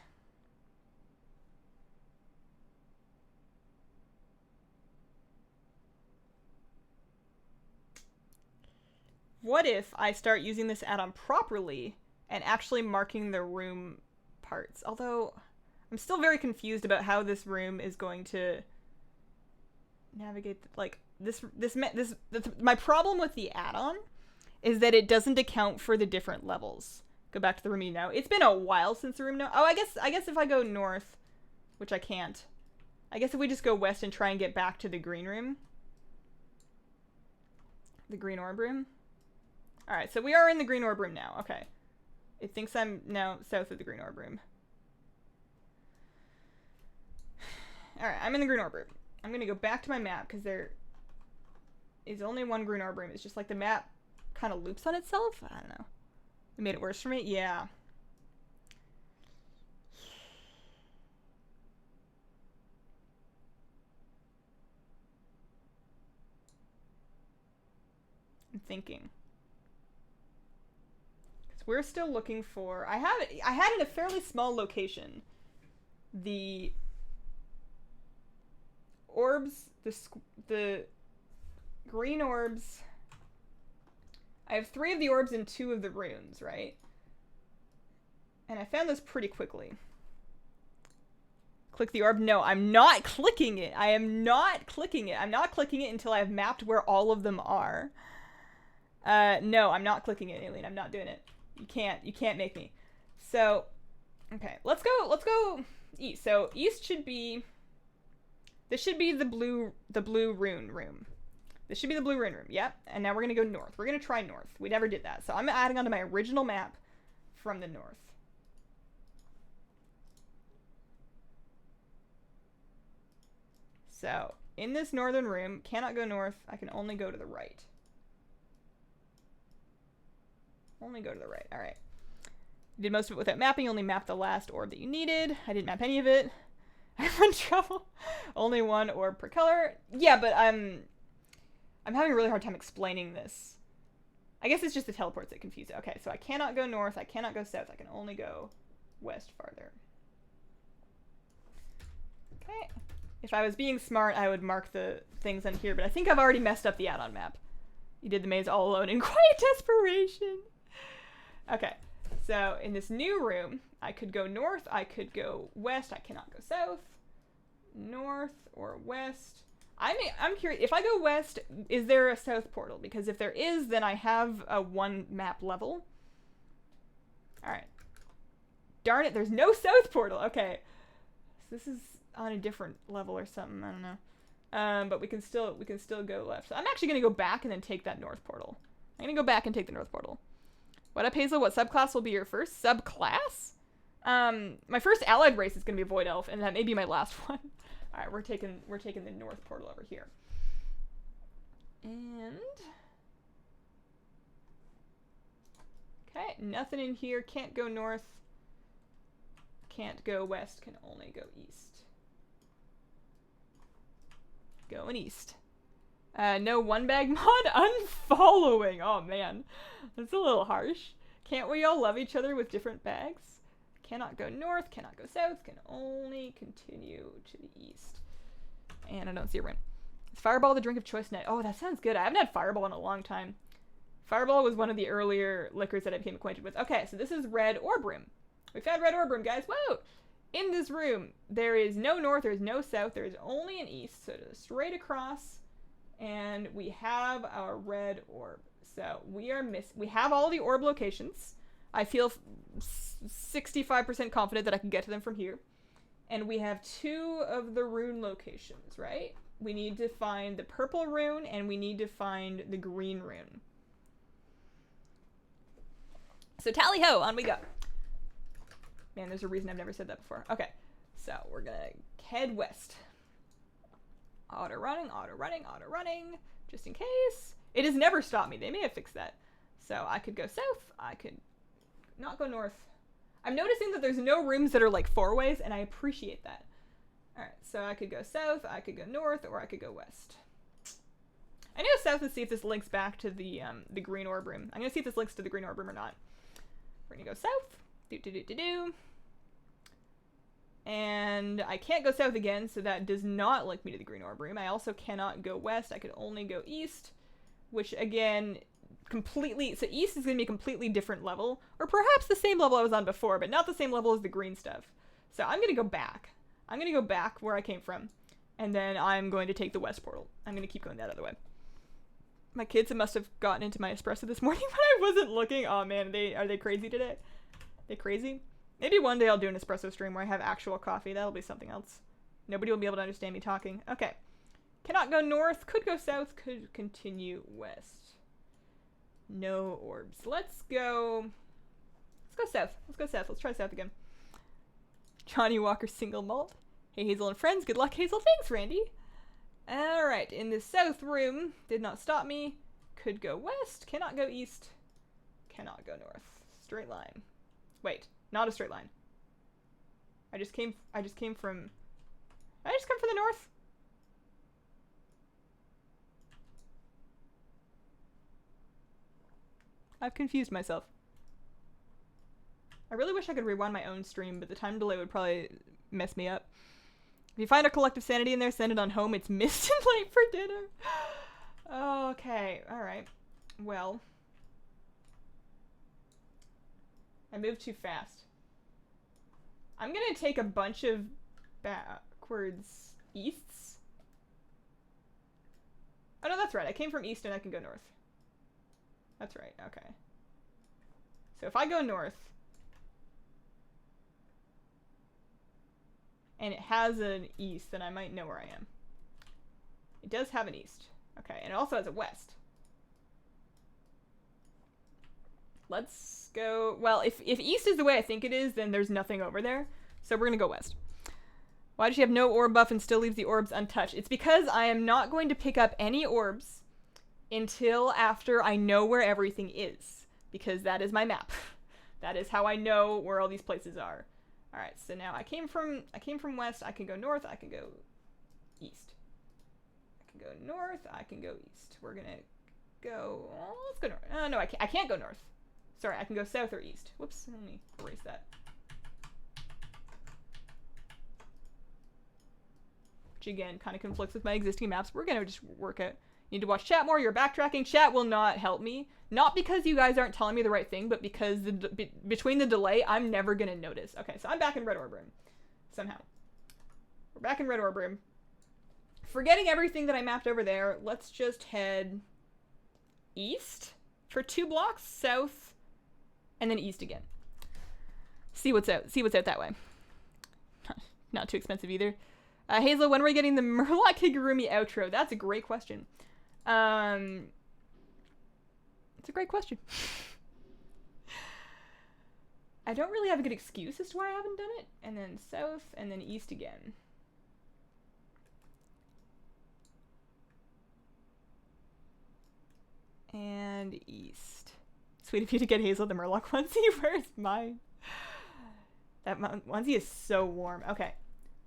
What if I start using this add-on properly and actually marking the room parts? Although, I'm still very confused about how this room is going to navigate, like, my problem with the add-on is that it doesn't account for the different levels. Go back to the room you know. It's been a while since the room now. Oh, I guess if I go north, which I can't, I guess if we just go west and try and get back to the green room. The green orb room. Alright, so we are in the green orb room now. Okay. It thinks I'm now south of the green orb room. Alright, I'm in the green orb room. I'm gonna go back to my map, because there is only one green orb room. It's just like the map kind of loops on itself. I don't know. It made it worse for me? Yeah. I'm thinking. We're still looking for... I had it in a fairly small location. The orbs, the green orbs... I have 3 of the orbs and 2 of the runes, right? And I found this pretty quickly. Click the orb? No, I'm not clicking it. I am not clicking it. I'm not clicking it until I've mapped where all of them are. No, I'm not clicking it, Aileen. I'm not doing it. You can't make me. So, okay, let's go east. So east should be, this should be the blue rune room. This should be the blue rune room. Yep. And now we're going to go north. We're going to try north. We never did that. So I'm adding onto my original map from the north. So in this northern room, cannot go north. I can only go to the right. Only go to the right. All right. Did most of it without mapping. Only mapped the last orb that you needed. I didn't map any of it. I'm in trouble. Only one orb per color. Yeah, but I'm having a really hard time explaining this. I guess it's just the teleports that confuse it. Okay, so I cannot go north. I cannot go south. I can only go west farther. Okay. If I was being smart, I would mark the things on here, but I think I've already messed up the add-on map. You did the maze all alone in quiet desperation. Okay, so in this new room, I could go north, I could go west, I cannot go south. North or west. I'm curious, if I go west, is there a south portal? Because if there is, then I have a one map level. Alright. Darn it, there's no south portal. Okay. So this is on a different level or something, I don't know. But we can still go left. So I'm actually gonna go back and then take that north portal. I'm gonna go back and take the north portal. What up, Hazel? What subclass will be your first? Subclass? My first allied race is gonna be Void Elf, and that may be my last one. Alright, we're taking the north portal over here. And okay, nothing in here. Can't go north. Can't go west, can only go east. Going east. No one bag mod? Unfollowing! Oh man, that's a little harsh. Can't we all love each other with different bags? Cannot go north, cannot go south, can only continue to the east. And I don't see a rune. Is Fireball the drink of choice tonight? Oh, that sounds good. I haven't had Fireball in a long time. Fireball was one of the earlier liquors that I became acquainted with. Okay, so this is red orb room. We found red orb room, guys. Whoa! In this room, there is no north, there is no south, there is only an east. So just straight across, and we have our red orb. So we have all the orb locations. I feel 65% confident that I can get to them from here. And we have 2 of the rune locations, right? We need to find the purple rune, and we need to find the green rune. So tally ho, on we go. Man, there's a reason I've never said that before. Okay, so we're gonna head west. Auto running, just in case. It has never stopped me. They may have fixed that. So I could go south, I could not go north. I'm noticing that there's no rooms that are like 4 ways, and I appreciate that. Alright, so I could go south, I could go north, or I could go west. I know south to see if this links back to the green orb room. I'm gonna see if this links to the green orb room or not. We're gonna go south. And I can't go south again, so that does not link me to the green orb room. I also cannot go west. I could only go east, which again, so east is going to be a completely different level, or perhaps the same level I was on before, but not the same level as the green stuff. So I'm going to go back. I'm going to go back where I came from, and then I'm going to take the west portal. I'm going to keep going that other way. My kids must have gotten into my espresso this morning when I wasn't looking. Oh man, are they crazy today? They crazy? Maybe one day I'll do an espresso stream where I have actual coffee. That'll be something else. Nobody will be able to understand me talking. Okay. Cannot go north, could go south, could continue west. No orbs. Let's go south. Let's try south again. Johnny Walker single malt. Hey Hazel and friends, good luck Hazel. Thanks Randy. Alright, in the south room, did not stop me. Could go west, cannot go east, cannot go north. Straight line. Wait, not a straight line. I just came from... Did I just come from the north? I've confused myself. I really wish I could rewind my own stream, but the time delay would probably mess me up. If you find a collective sanity in there, send it on home. It's missed and late for dinner. Okay, alright. Well. I moved too fast. I'm gonna take a bunch of backwards easts. Oh no, that's right. I came from east and I can go north. That's right, okay. So if I go north, and it has an east, then I might know where I am. It does have an east. Okay, and it also has a west. Let's go... Well, if east is the way I think it is, then there's nothing over there. So we're gonna go west. Why does she have no orb buff and still leaves the orbs untouched? It's because I am not going to pick up any orbs until after I know where everything is. Because that is my map. That is how I know where all these places are. Alright, so now I came from west, I can go north, I can go east. I can go north, I can go east. We're gonna go... Oh, let's go north. No, I can't go north. Sorry, I can go south or east. Whoops, let me erase that. Which again, kind of conflicts with my existing maps. We're gonna just work it. You need to watch chat more, you're backtracking. Chat will not help me. Not because you guys aren't telling me the right thing, but because between the delay, I'm never gonna notice. Okay, so I'm back in red orb room. Somehow. We're back in red orb room. Forgetting everything that I mapped over there, let's just head east for 2 blocks, south, and then east again. See what's out that way. Not too expensive either. Hazel, when are we getting the Murloc Higurumi outro? That's a great question. It's a great question. I don't really have a good excuse as to why I haven't done it. And then south, and then east again. And east. Sweet of you to get Hazel the Murloc onesie. Where's mine? That onesie is so warm. Okay.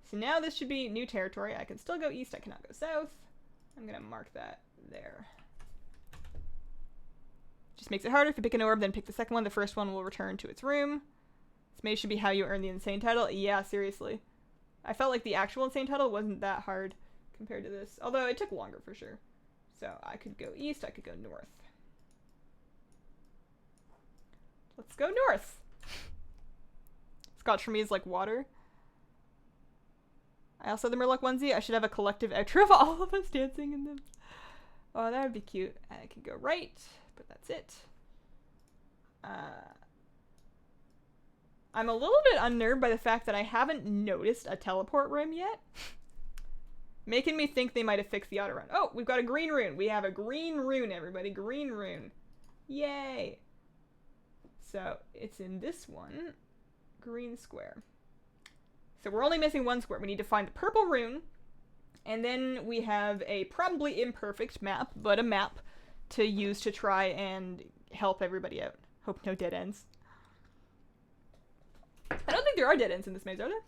So now this should be new territory. I can still go east. I cannot go south. I'm going to mark that there. Just makes it harder. If you pick an orb, then pick the second one. The first one will return to its room. This may should be how you earn the insane title. Yeah, seriously. I felt like the actual insane title wasn't that hard compared to this. Although it took longer for sure. So I could go east. I could go north. Let's go north. Scotch for me is like water. I also have the Murloc onesie. I should have a collective outro of all of us dancing in them. Oh, that would be cute. I can go right, but that's it. I'm a little bit unnerved by the fact that I haven't noticed a teleport room yet. Making me think they might have fixed the auto run. Oh, we've got a green rune. We have a green rune, everybody. Green rune. Yay. So it's in this one. Green square. So we're only missing 1 square. We need to find the purple rune. And then we have a probably imperfect map, but a map to use to try and help everybody out. Hope no dead ends. I don't think there are dead ends in this maze, are there?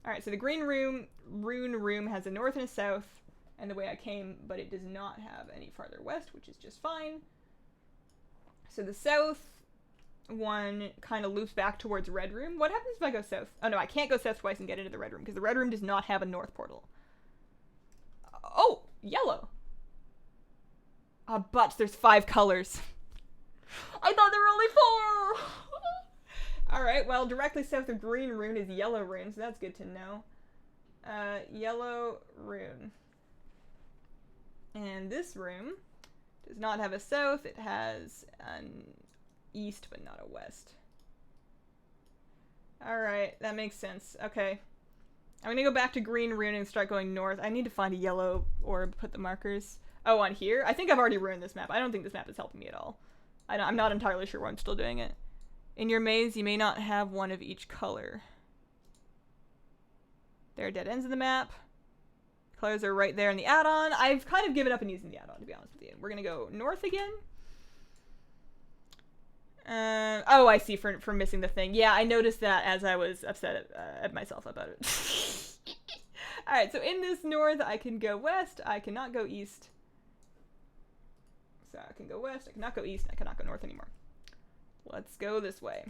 Alright, so the green room has a north and a south, and the way I came, but it does not have any farther west, which is just fine. So the south one kind of loops back towards red room. What happens if I go south? Oh no, I can't go south twice and get into the red room, because the red room does not have a north portal. Oh, yellow. But there's 5 colors. I thought there were only 4! Alright, well, directly south of green rune is yellow rune, so that's good to know. Yellow rune. And this room does not have a south, it has an east, but not a west. Alright, that makes sense. Okay. I'm gonna go back to green rune and start going north. I need to find a yellow orb, put the markers. Oh, on here? I think I've already ruined this map. I don't think this map is helping me at all. I'm not entirely sure why I'm still doing it. In your maze, you may not have one of each color. There are dead ends in the map. Colors are right there in the add-on. I've kind of given up on using the add-on, to be honest with you. We're gonna go north again. Oh, I see, for missing the thing. Yeah, I noticed that as I was upset at myself about it. Alright, so in this north, I can go west. I cannot go east. So I can go west. I cannot go east. I cannot go north anymore. Let's go this way.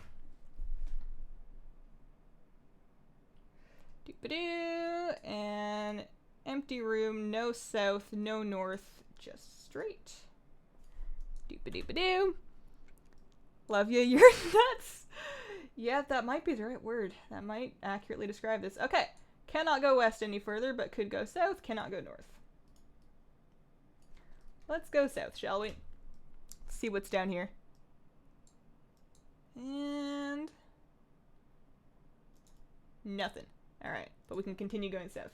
Doop-a-doo. And empty room. No south. No north. Just straight. Doop-a-doop-a-doo. Love you. You're nuts. Yeah, that might be the right word. That might accurately describe this. Okay. Cannot go west any further, but could go south. Cannot go north. Let's go south, shall we? See what's down here. And nothing. Alright, but we can continue going south.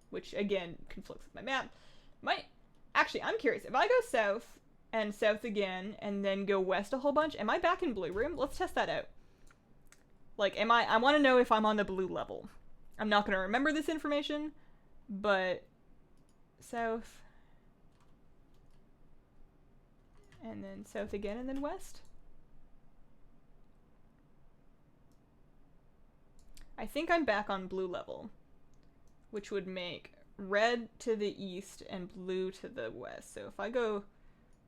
Which, again, conflicts with my map. actually, I'm curious. If I go south and south again and then go west a whole bunch, am I back in blue room? Let's test that out. Like, I want to know if I'm on the blue level. I'm not going to remember this information, but south. And then south again and then west. I think I'm back on blue level, which would make red to the east and blue to the west. So if I go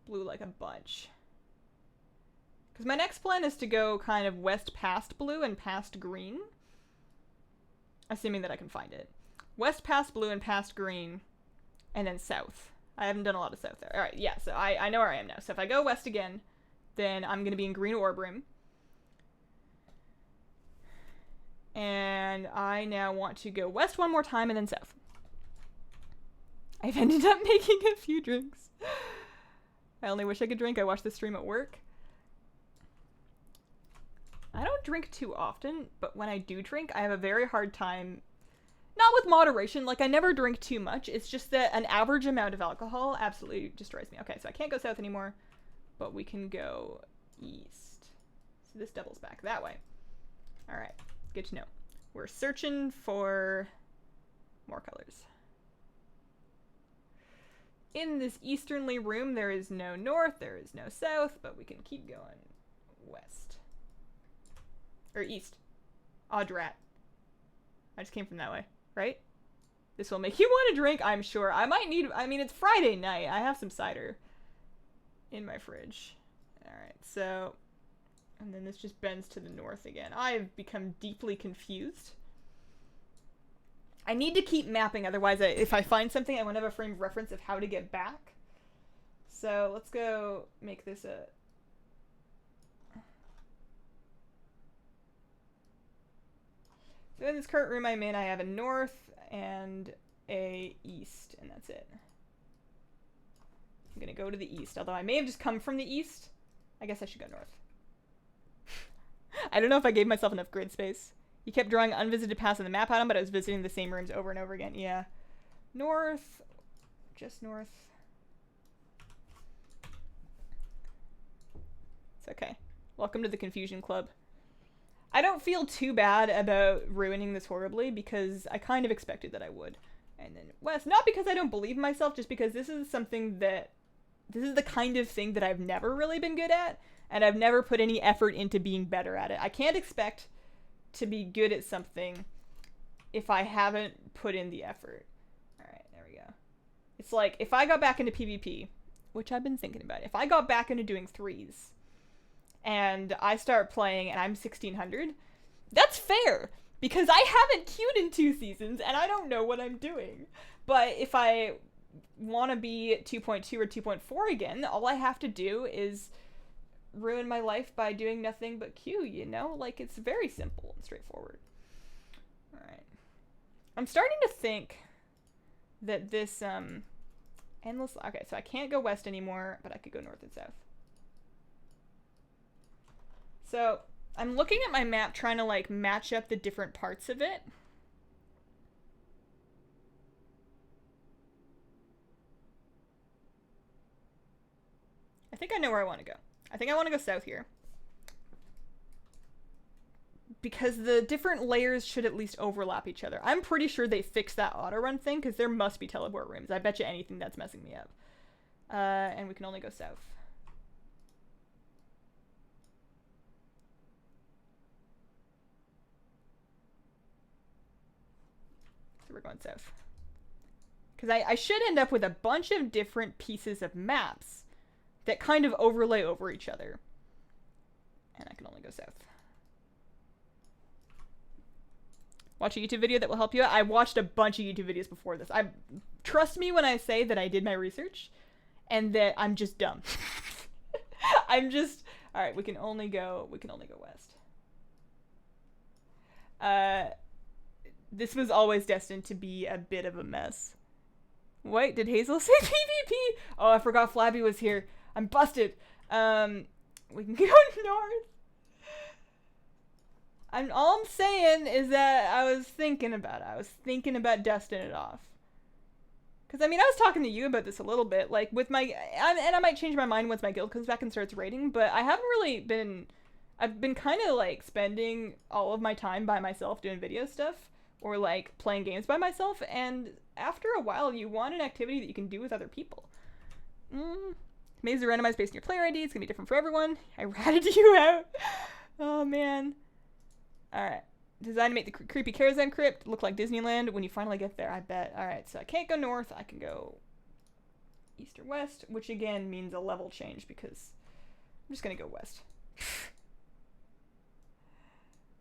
blue like a bunch. Because my next plan is to go kind of west past blue and past green. Assuming that I can find it. West past blue and past green. And then south. I haven't done a lot of south there. Alright, yeah, so I know where I am now. So if I go west again, then I'm going to be in green orb room. And I now want to go west one more time and then south. I've ended up making a few drinks. I only wish I could drink. I watched the stream at work. I don't drink too often, but when I do drink, I have a very hard time. Not with moderation, like I never drink too much. It's just that an average amount of alcohol absolutely destroys me. Okay, so I can't go south anymore, but we can go east. So this doubles back that way. All right, good to know. We're searching for more colors. In this easternly room, there is no north, there is no south, but we can keep going west. Or east. Odd rat. I just came from that way, right? This will make you want to drink, I'm sure. I mean, it's Friday night. I have some cider in my fridge. Alright, so, and then this just bends to the north again. I've become deeply confused. I need to keep mapping, otherwise if I find something, I won't have a frame of reference of how to get back. So let's go make this a... So in this current room I'm in, I have a north and a east, and that's it. I'm gonna go to the east, although I may have just come from the east. I guess I should go north. I don't know if I gave myself enough grid space. You kept drawing unvisited paths on the map item, but I was visiting the same rooms over and over again. Yeah. North. Just north. It's okay. Welcome to the Confusion Club. I don't feel too bad about ruining this horribly because I kind of expected that I would. And then west. Not because I don't believe in myself, just because this is something that... This is the kind of thing that I've never really been good at, and I've never put any effort into being better at it. I can't expect to be good at something if I haven't put in the effort. Alright, there we go. It's like, if I got back into PvP, which I've been thinking about, if I got back into doing threes, and I start playing and I'm 1600, that's fair, because I haven't queued in 2 seasons, and I don't know what I'm doing. But if I want to be at 2.2 or 2.4 again, all I have to do is ruin my life by doing nothing but queue, you know? Like, it's very simple and straightforward. Alright. I'm starting to think that this, endless... Okay, so I can't go west anymore, but I could go north and south. So, I'm looking at my map trying to, like, match up the different parts of it. I think I know where I want to go. I think I want to go south here. Because the different layers should at least overlap each other. I'm pretty sure they fixed that auto-run thing, because there must be teleport rooms. I bet you anything that's messing me up. And we can only go south. So we're going south. Because I should end up with a bunch of different pieces of maps that kind of overlay over each other. And I can only go south. Watch a YouTube video that will help you out. I watched a bunch of YouTube videos before this. Trust me when I say that I did my research and that I'm just dumb. I'm just... Alright, we can only go west. This was always destined to be a bit of a mess. Wait, did Hazel say PvP? Oh, I forgot Flabby was here. I'm busted. We can go north. All I'm saying is that I was thinking about it. I was thinking about dusting it off. Because, I mean, I was talking to you about this a little bit, like, with my... And I might change my mind once my guild comes back and starts raiding, but I haven't really been... I've been kind of, like, spending all of my time by myself doing video stuff, or, like, playing games by myself, and after a while, you want an activity that you can do with other people. Mazes are randomized based on your player ID. It's gonna be different for everyone. I ratted you out. Oh, man. Alright. Designed to make the creepy caravan crypt look like Disneyland when you finally get there, I bet. Alright, so I can't go north. I can go east or west, which again means a level change because I'm just gonna go west.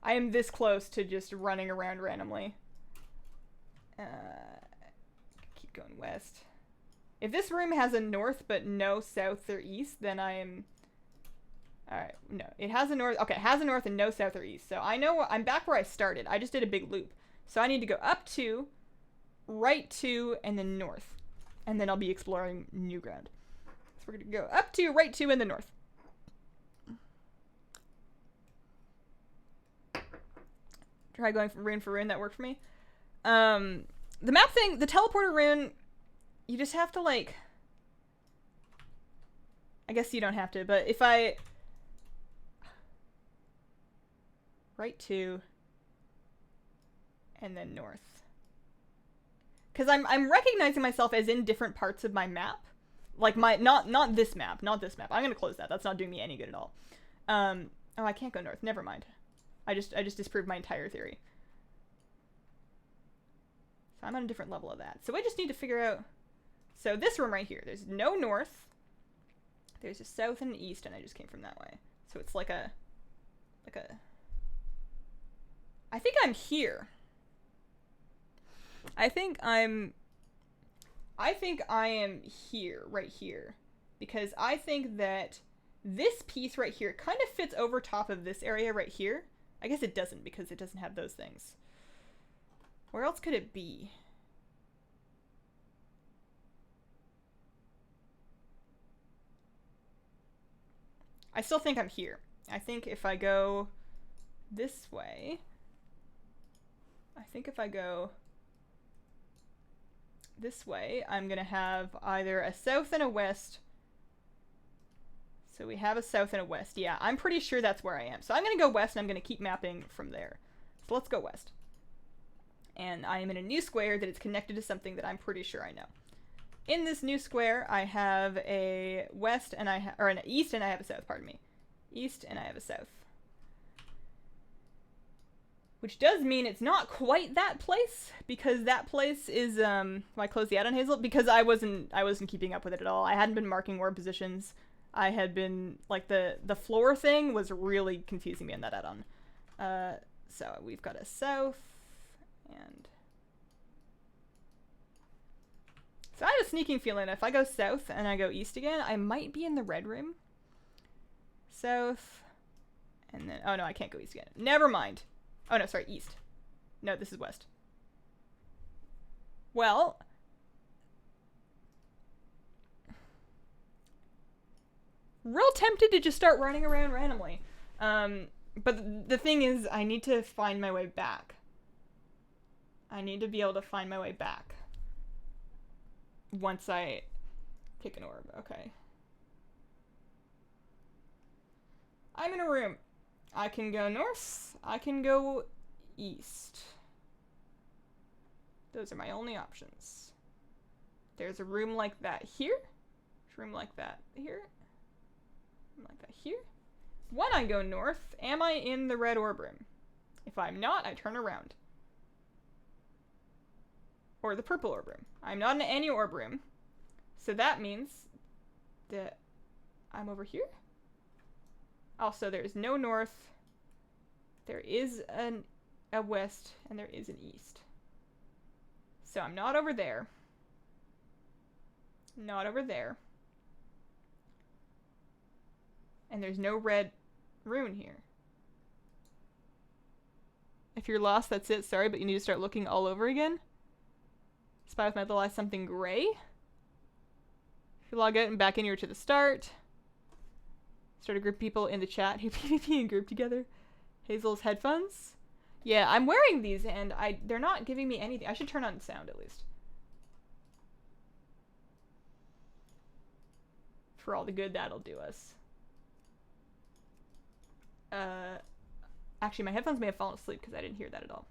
I am this close to just running around randomly. Keep going west. If this room has a north but no south or east, then I am... Alright, no. It has a north... Okay, it has a north and no south or east. So I know I'm back where I started. I just did a big loop. So I need to go up to, right to, and then north. And then I'll be exploring new ground. So we're going to go up to, right to, and then north. Try going for rune. That worked for me. The map thing, the teleporter rune, you just have to, like... I guess you don't have to, but if I... Right to, and then north. Because I'm recognizing myself as in different parts of my map. Like my, not this map. I'm going to close that. That's not doing me any good at all. Oh, I can't go north. Never mind. I just disproved my entire theory. So I'm on a different level of that. So I just need to figure out, so this room right here, there's no north. There's a south and an east, and I just came from that way. So it's like a, I think I'm here. I think I am here, right here. Because I think that this piece right here kind of fits over top of this area right here. I guess it doesn't because it doesn't have those things. Where else could it be? I still think I'm here. I think if I go this way... I think if I go this way, I'm going to have either a south and a west. So we have a south and a west. Yeah, I'm pretty sure that's where I am. So I'm going to go west, and I'm going to keep mapping from there. So let's go west. And I am in a new square that is connected to something that I'm pretty sure I know. In this new square, I have a west, and or an east, and I have a south, pardon me. East, and I have a south. Which does mean it's not quite that place, because that place is, I closed the add-on Hazel, because I wasn't keeping up with it at all. I hadn't been marking orb positions. I had been, like, the floor thing was really confusing me in that add-on. So we've got a south, and... So I have a sneaking feeling if I go south and I go east again, I might be in the red room. South, and then, oh no, I can't go east again. Never mind. Oh no, sorry, east. No, this is west. Well, real tempted to just start running around randomly. But the thing is, I need to find my way back. I need to be able to find my way back. Once I pick an orb, okay. I'm in a room. I can go north, I can go east. Those are my only options. There's a room like that here. There's a room like that here. Room like that here. When I go north, am I in the red orb room? If I'm not, I turn around. Or the purple orb room. I'm not in any orb room. So that means that I'm over here. Also, there's no north. There is a west, and there is an east. So I'm not over there. Not over there. And there's no red rune here. If you're lost, that's it. Sorry, but you need to start looking all over again. Spy with my little eye, something gray. If you log out and back in, you're to the start. Start a group of people in the chat who PvP and group together. Hazel's headphones. Yeah, I'm wearing these and they're not giving me anything. I should turn on sound at least. for all the good that'll do us. Actually, my headphones may have fallen asleep because I didn't hear that at all.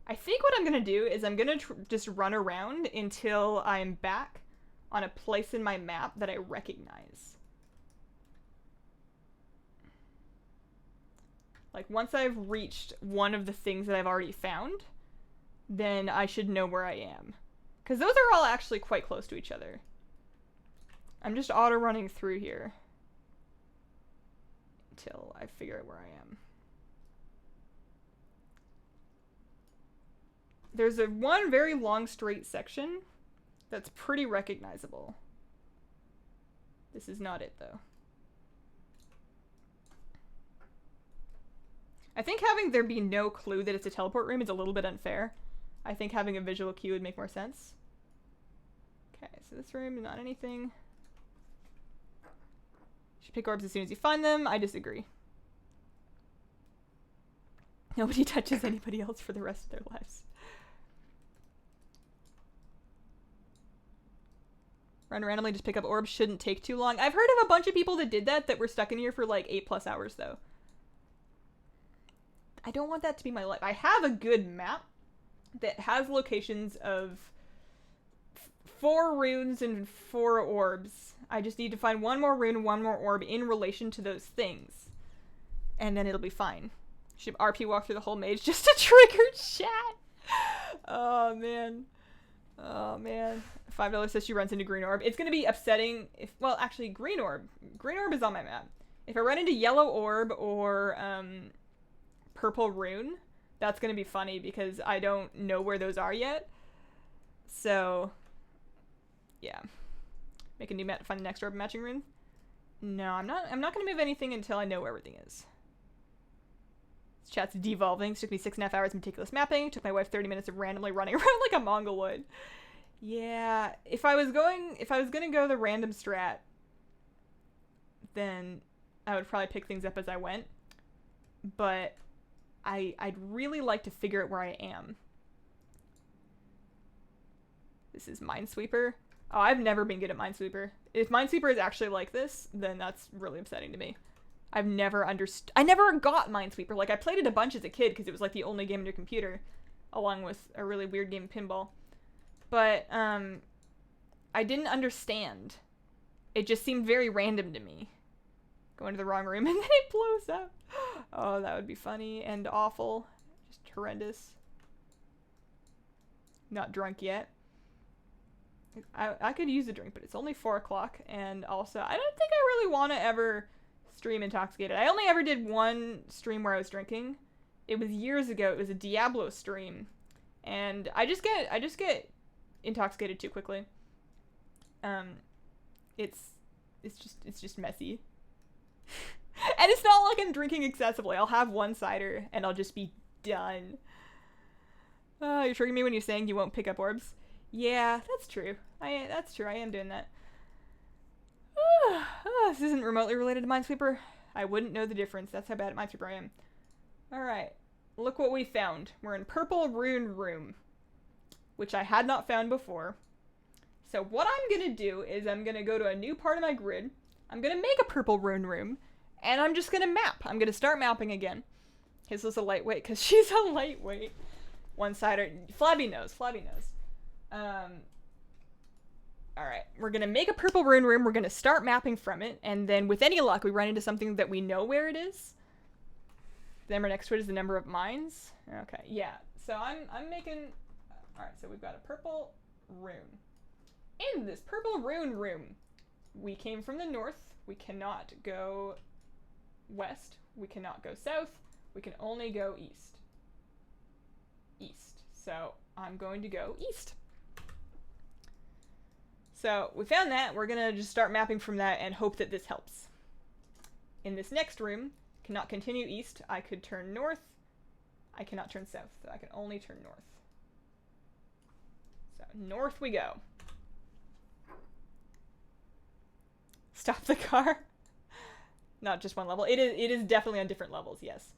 I think what I'm gonna do is I'm gonna just run around until I'm back on a place in my map that I recognize. Like, once I've reached one of the things that I've already found, then I should know where I am. Because those are all actually quite close to each other. I'm just auto-running through here until I figure out where I am. There's one very long straight section that's pretty recognizable. This is not it, though. I think having there be no clue that it's a teleport room is a little bit unfair. I think having a visual cue would make more sense. Okay, so this room is not anything. You should pick orbs as soon as you find them. I disagree. Nobody touches anybody else for the rest of their lives. Run randomly, just pick up orbs. Shouldn't take too long. I've heard of a bunch of people that did that were stuck in here for like 8+ hours, though. I don't want that to be my life. I have a good map that has locations of 4 runes and 4 orbs. I just need to find one more rune and one more orb in relation to those things. And then it'll be fine. Should RP walk through the whole maze just to trigger chat? Oh, man. Oh, man. $5 says she runs into green orb. It's going to be upsetting if... Well, actually, green orb. Green orb is on my map. If I run into yellow orb or purple rune, that's going to be funny because I don't know where those are yet. So, yeah. Make a new map to find the next orb matching rune? No, I'm not going to move anything until I know where everything is. This chat's devolving. It took me 6.5 hours of meticulous mapping. It took my wife 30 minutes of randomly running around like a Mongol would. Yeah, if I was gonna go the random strat, then I would probably pick things up as I went. But I'd really like to figure out where I am. This is Minesweeper. Oh, I've never been good at Minesweeper. If Minesweeper is actually like this, then that's really upsetting to me. I never got Minesweeper. Like, I played it a bunch as a kid because it was like the only game on your computer, along with a really weird game, Pinball. But, I didn't understand. It just seemed very random to me. Go into the wrong room and then it blows up. Oh, that would be funny and awful. Just horrendous. Not drunk yet. I could use a drink, but it's only 4 o'clock, and also, I don't think I really want to ever stream intoxicated. I only ever did one stream where I was drinking. It was years ago. It was a Diablo stream, and I just get intoxicated too quickly. It's just messy. And it's not like I'm drinking excessively. I'll have one cider and I'll just be done. You're triggering me when you're saying you won't pick up orbs. Yeah, that's true. That's true. I am doing that. This isn't remotely related to Minesweeper. I wouldn't know the difference. That's how bad at Minesweeper I am. Alright. Look what we found. We're in Purple Rune Room, which I had not found before. So what I'm going to do is I'm going to go to a new part of my grid. I'm going to make a Purple Rune Room, and I'm just going to map. I'm going to start mapping again. Hazel's a lightweight because she's a lightweight. One-sider. Flabby knows. Alright, we're going to make a Purple Rune Room. We're going to start mapping from it, and then with any luck, we run into something that we know where it is. The number next to it is the number of mines. Okay, yeah. So I'm making... Alright, so we've got a purple room. In this Purple Rune Room, we came from the north. We cannot go west. We cannot go south. We can only go east. East. So I'm going to go east. So we found that. We're going to just start mapping from that and hope that this helps. In this next room, cannot continue east. I could turn north. I cannot turn south, so I can only turn north. So north we go. Stop the car. Not just one level. It is definitely on different levels, yes.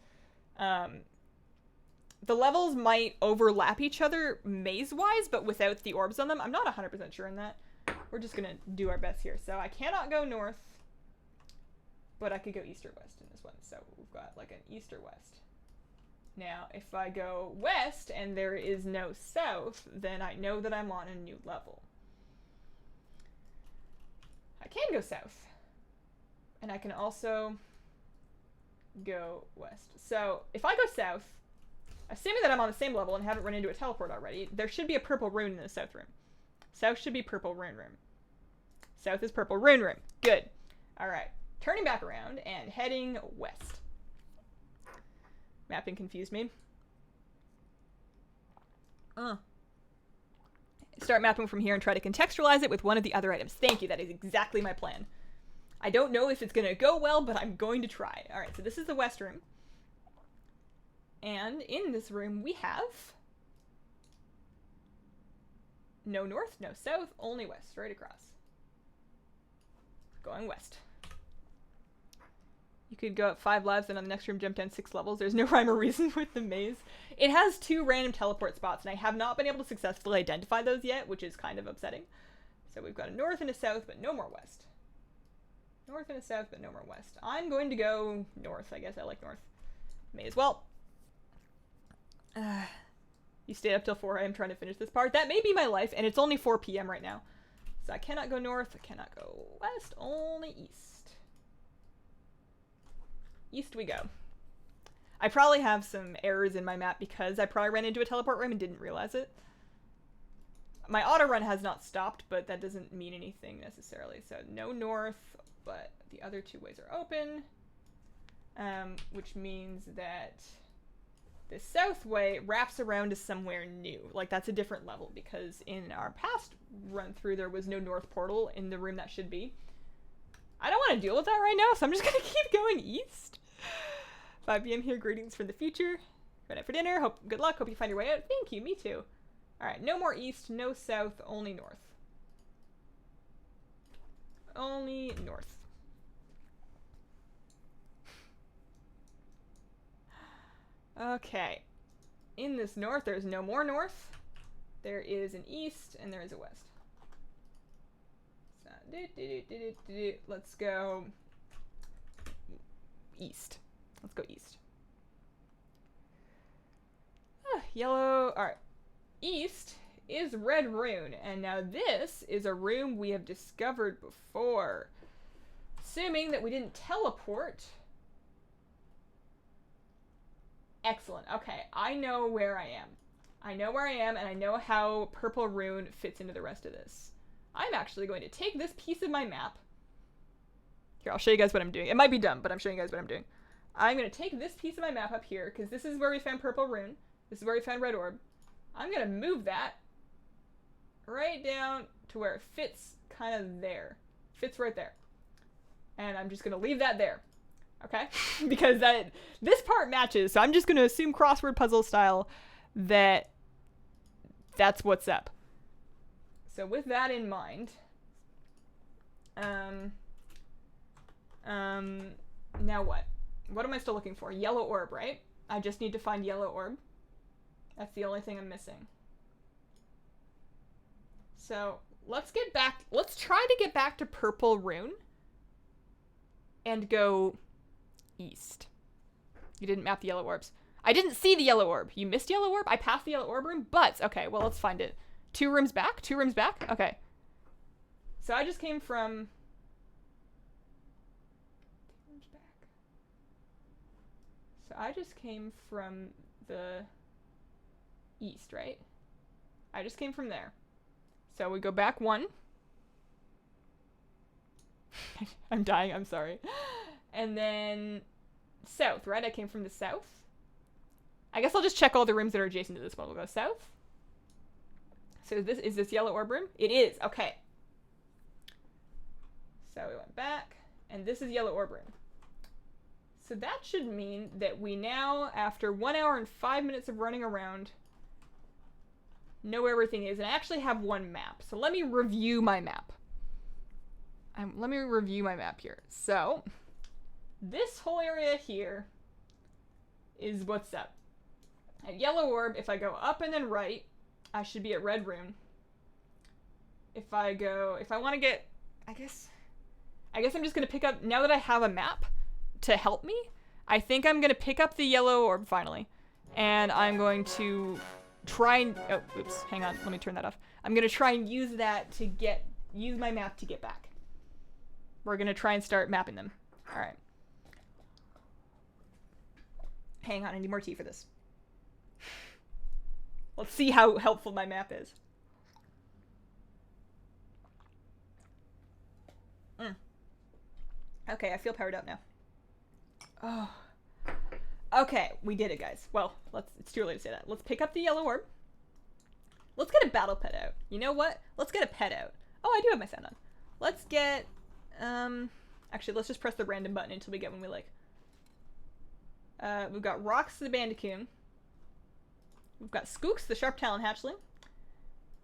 the levels might overlap each other maze-wise, but without the orbs on them. I'm not 100% sure on that. We're just gonna do our best here. So I cannot go north, but I could go east or west in this one. So we've got like an east or west. Now, if I go west and there is no south, then I know that I'm on a new level. I can go south. And I can also go west. So if I go south, assuming that I'm on the same level and haven't run into a teleport already, there should be a purple rune in the south room. South should be purple rune room. South is purple rune room. Good. All right. Turning back around and heading west. Mapping confused me. Start mapping from here and try to contextualize it with one of the other items. Thank you. That is exactly my plan. I don't know if it's going to go well, but I'm going to try. All right, so this is the west room. And in this room, we have no north, no south, only west, right across. Going west. You could go up 5 lives and on the next room jump down 6 levels. There's no rhyme or reason with the maze. It has 2 random teleport spots, and I have not been able to successfully identify those yet, which is kind of upsetting. So we've got a north and a south, but no more west. North and a south, but no more west. I'm going to go north. I guess I like north. May as well. You stayed up till 4 a.m. trying to finish this part. That may be my life, and it's only 4 p.m. right now. So I cannot go north. I cannot go west. Only east. East we go. I probably have some errors in my map because I probably ran into a teleport room and didn't realize it. My auto run has not stopped, but that doesn't mean anything necessarily. So no north, but the other 2 ways are open, which means that the south way wraps around to somewhere new. Like that's a different level because in our past run through there was no north portal in the room that should be. I don't want to deal with that right now, so I'm just gonna keep going east. 5 p.m. here, greetings from the future. Going out for dinner, good luck, hope you find your way out. Thank you, me too. Alright, no more east, no south, only north. Only north. Okay. In this north, there's no more north. There is an east, and there is a west. So, let's go east. Let's go east. Yellow. Alright. East is red rune, and now this is a room we have discovered before. Assuming that we didn't teleport. Excellent. Okay, I know where I am. I know where I am, and I know how purple rune fits into the rest of this. I'm actually going to take this piece of my map. Here, I'll show you guys what I'm doing. It might be dumb, but I'm showing you guys what I'm doing. I'm going to take this piece of my map up here, because this is where we found purple rune. This is where we found red orb. I'm going to move that right down to where it fits kind of there. Fits right there. And I'm just going to leave that there. Okay? Because this part matches, so I'm just going to assume crossword puzzle style that that's what's up. So with that in mind, now what? What am I still looking for? Yellow orb, right? I just need to find yellow orb. That's the only thing I'm missing. So let's try to get back to purple rune and go east. You didn't map the yellow orbs. I didn't see the yellow orb. You missed yellow orb? I passed the yellow orb room, but okay, well, let's find it. 2 rooms back? 2 rooms back? Okay. So I just came from 2 rooms back. So I just came from the east, right? I just came from there. So we go back 1. I'm dying, I'm sorry. And then south, right? I came from the south. I guess I'll just check all the rooms that are adjacent to this one. We'll go south. So is this yellow orb room? It is, okay. So we went back, and this is yellow orb room. So that should mean that we now, after 1 hour and 5 minutes of running around, know where everything is. And I actually have 1 map. So let me review my map. Let me review my map here. So this whole area here is what's up. At yellow orb, if I go up and then right, I should be at red rune. If I want to get, I guess I'm just going to pick up, now that I have a map to help me, I think I'm going to pick up the yellow orb finally. And I'm going to try and, oh, oops, hang on, let me turn that off. I'm going to try and use that to use my map to get back. We're going to try and start mapping them. All right. Hang on, I need more tea for this. Let's see how helpful my map is. Okay, I feel powered up now. Oh. Okay, we did it, guys. Well, it's too early to say that. Let's pick up the yellow orb. Let's get a battle pet out. You know what? Let's get a pet out. Oh, I do have my sound on. Let's get, actually, let's just press the random button until we get one we like. We've got Rox the Bandicoot. We've got Skooks the Sharp Talon Hatchling.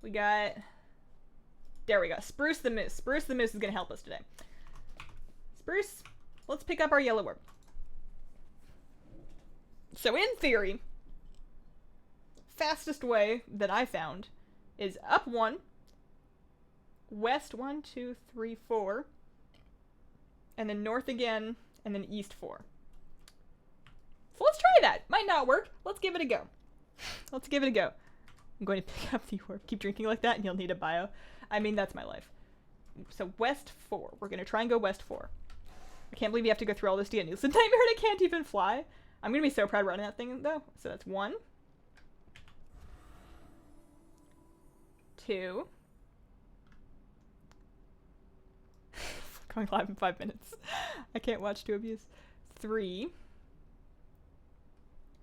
We got, there we go, Spruce the Moose. Spruce the Moose is gonna help us today. Spruce, let's pick up our yellow orb. So in theory, fastest way that I found is up 1, west 1, 2, 3, 4, and then north again, and then east 4. So let's try that. Might not work. Let's give it a go. Let's give it a go. I'm going to pick up the orb. Keep drinking like that and you'll need a bio. I mean, that's my life. So west 4. We're going to try and go west 4. I can't believe you have to go through all this to get Lucid Nightmare and I can't even fly. I'm going to be so proud running that thing, though. So that's 1. 2. Going live in 5 minutes. I can't watch 2 abuse. 3.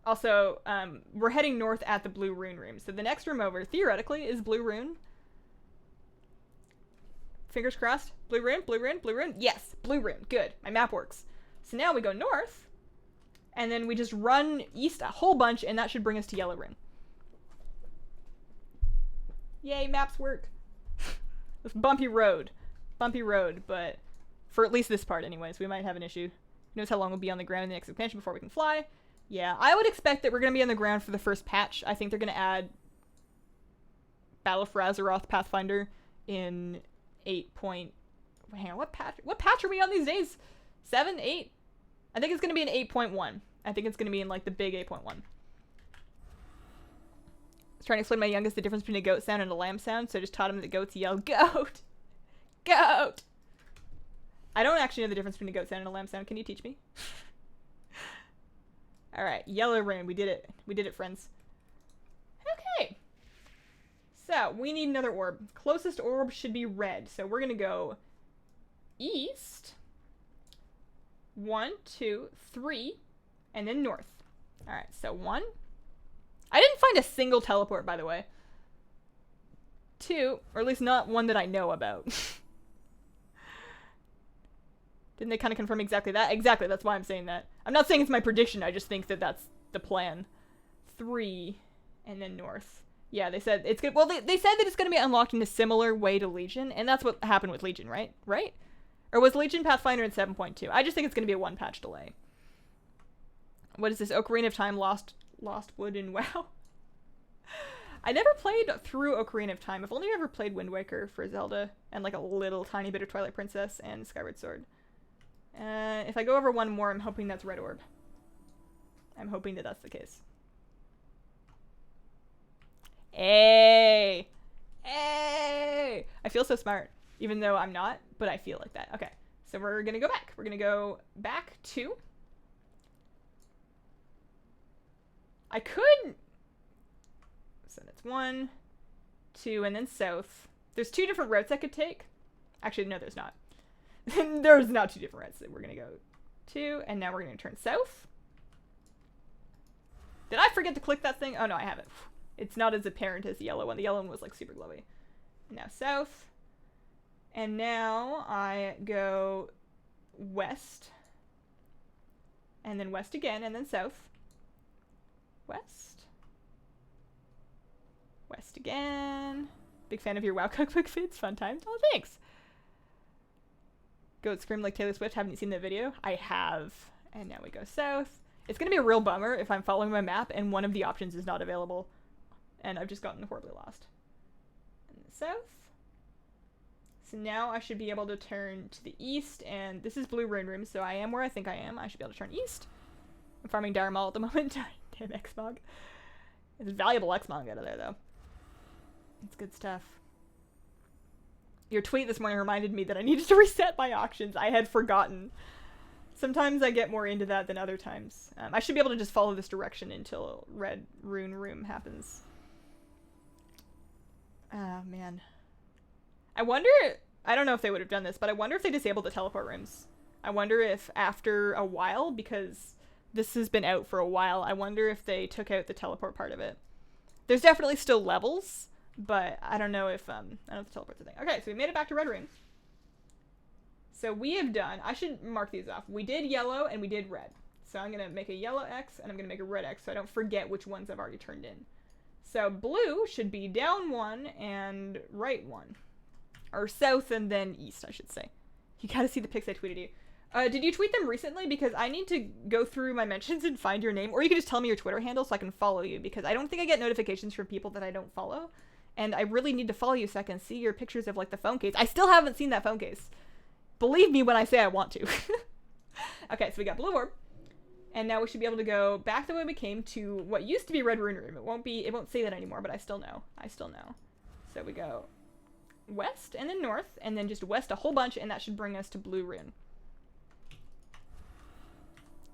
Also, we're heading north at the blue rune room. So the next room over, theoretically, is blue rune. Fingers crossed. Blue rune, blue rune, blue rune. Yes, blue rune. Good. My map works. So now we go north. And then we just run east a whole bunch, and that should bring us to yellow rune. Yay, maps work. This bumpy road. Bumpy road, but for at least this part anyways, we might have an issue. Who knows how long we'll be on the ground in the next expansion before we can fly. Yeah, I would expect that we're going to be on the ground for the first patch. I think they're going to add Battle for Azeroth Pathfinder in 8 point... Hang on, what patch are we on these days? 7? 8? I think it's going to be an 8.1. I think it's going to be in, like, the big 8.1. I was trying to explain to my youngest the difference between a goat sound and a lamb sound, so I just taught him that goats yell, "Goat! Goat!" I don't actually know the difference between a goat sound and a lamb sound. Can you teach me? Alright, yellow rune. We did it. We did it, friends. Okay. So, we need another orb. Closest orb should be red, so we're going to go east. 1, 2, 3, and then north. Alright, so 1. I didn't find a single teleport, by the way. 2, or at least not one that I know about. Didn't they kind of confirm exactly that? Exactly, that's why I'm saying that. I'm not saying it's my prediction, I just think that that's the plan. 3, and then north. Yeah, they said it's good. Well, they said that it's going to be unlocked in a similar way to Legion, and that's what happened with Legion, right? Right? Or was Legion Pathfinder in 7.2? I just think it's going to be a 1 patch delay. What is this? Ocarina of Time, Lost Wood, and WoW? I never played through Ocarina of Time. I've only ever played Wind Waker for Zelda, and like a little tiny bit of Twilight Princess and Skyward Sword. If I go over one more, I'm hoping that's Red Orb. I'm hoping that that's the case. Hey! Hey! I feel so smart, even though I'm not, but I feel like that. Okay, so we're gonna go back. We're gonna go back to... I could... So that's 1, 2, and then south. There's 2 different routes I could take. Actually, no, there's not. There's not 2 different routes. We're gonna go 2, and now we're gonna turn south. Did I forget to click that thing? Oh no, I haven't. It's not as apparent as the yellow one. The yellow one was like super glowy. Now south. And now I go west. And then west again, and then south. West. West again. Big fan of your WoW cookbook vids. Fun times. Oh, thanks. Goat scream like Taylor Swift. Haven't you seen the video? I have. And now we go south. It's gonna be a real bummer if I'm following my map and one of the options is not available. And I've just gotten horribly lost. And the south. So now I should be able to turn to the east, and this is blue rune room, so I am where I think I am. I should be able to turn east. I'm farming dire maul at the moment. Damn Xmog. It's valuable Xmog out of there, though. It's good stuff. Your tweet this morning reminded me that I needed to reset my auctions. I had forgotten. Sometimes I get more into that than other times. I should be able to just follow this direction until red rune room happens. Oh, man. I wonder, I don't know if they would have done this, but I wonder if they disabled the teleport rooms. I wonder if after a while, because this has been out for a while, I wonder if they took out the teleport part of it. There's definitely still levels, but I don't know if, I don't know if the teleport's a thing. Okay, so we made it back to red rooms. So we have done, I should mark these off. We did yellow and we did red. So I'm going to make a yellow X and I'm going to make a red X so I don't forget which ones I've already turned in. So blue should be down 1 and right 1. Or south and then east, I should say. You gotta see the pics I tweeted you. Did you tweet them recently? Because I need to go through my mentions and find your name. Or you can just tell me your Twitter handle so I can follow you. Because I don't think I get notifications from people that I don't follow. And I really need to follow you so I can see your pictures of, like, the phone case. I still haven't seen that phone case. Believe me when I say I want to. Okay, so we got blue orb. And now we should be able to go back the way we came to what used to be red rune room. It won't say that anymore, but I still know. So we go west and then north and then just west a whole bunch, and that should bring us to blue rune.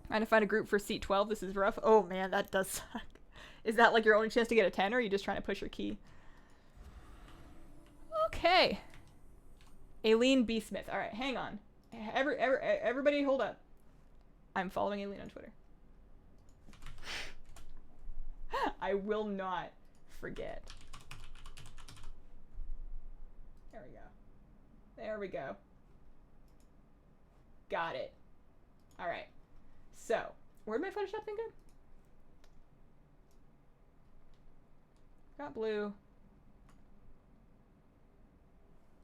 Trying to find a group for seat 12. This is rough. Oh man, that does suck. Is that like your only chance to get a 10, or are you just trying to push your key? Okay. Aileen B. Smith. All right, hang on. Everybody hold up. I'm following Aileen on Twitter. I will not forget. There we go. Got it. All right. So, where'd my Photoshop thing go? Got blue.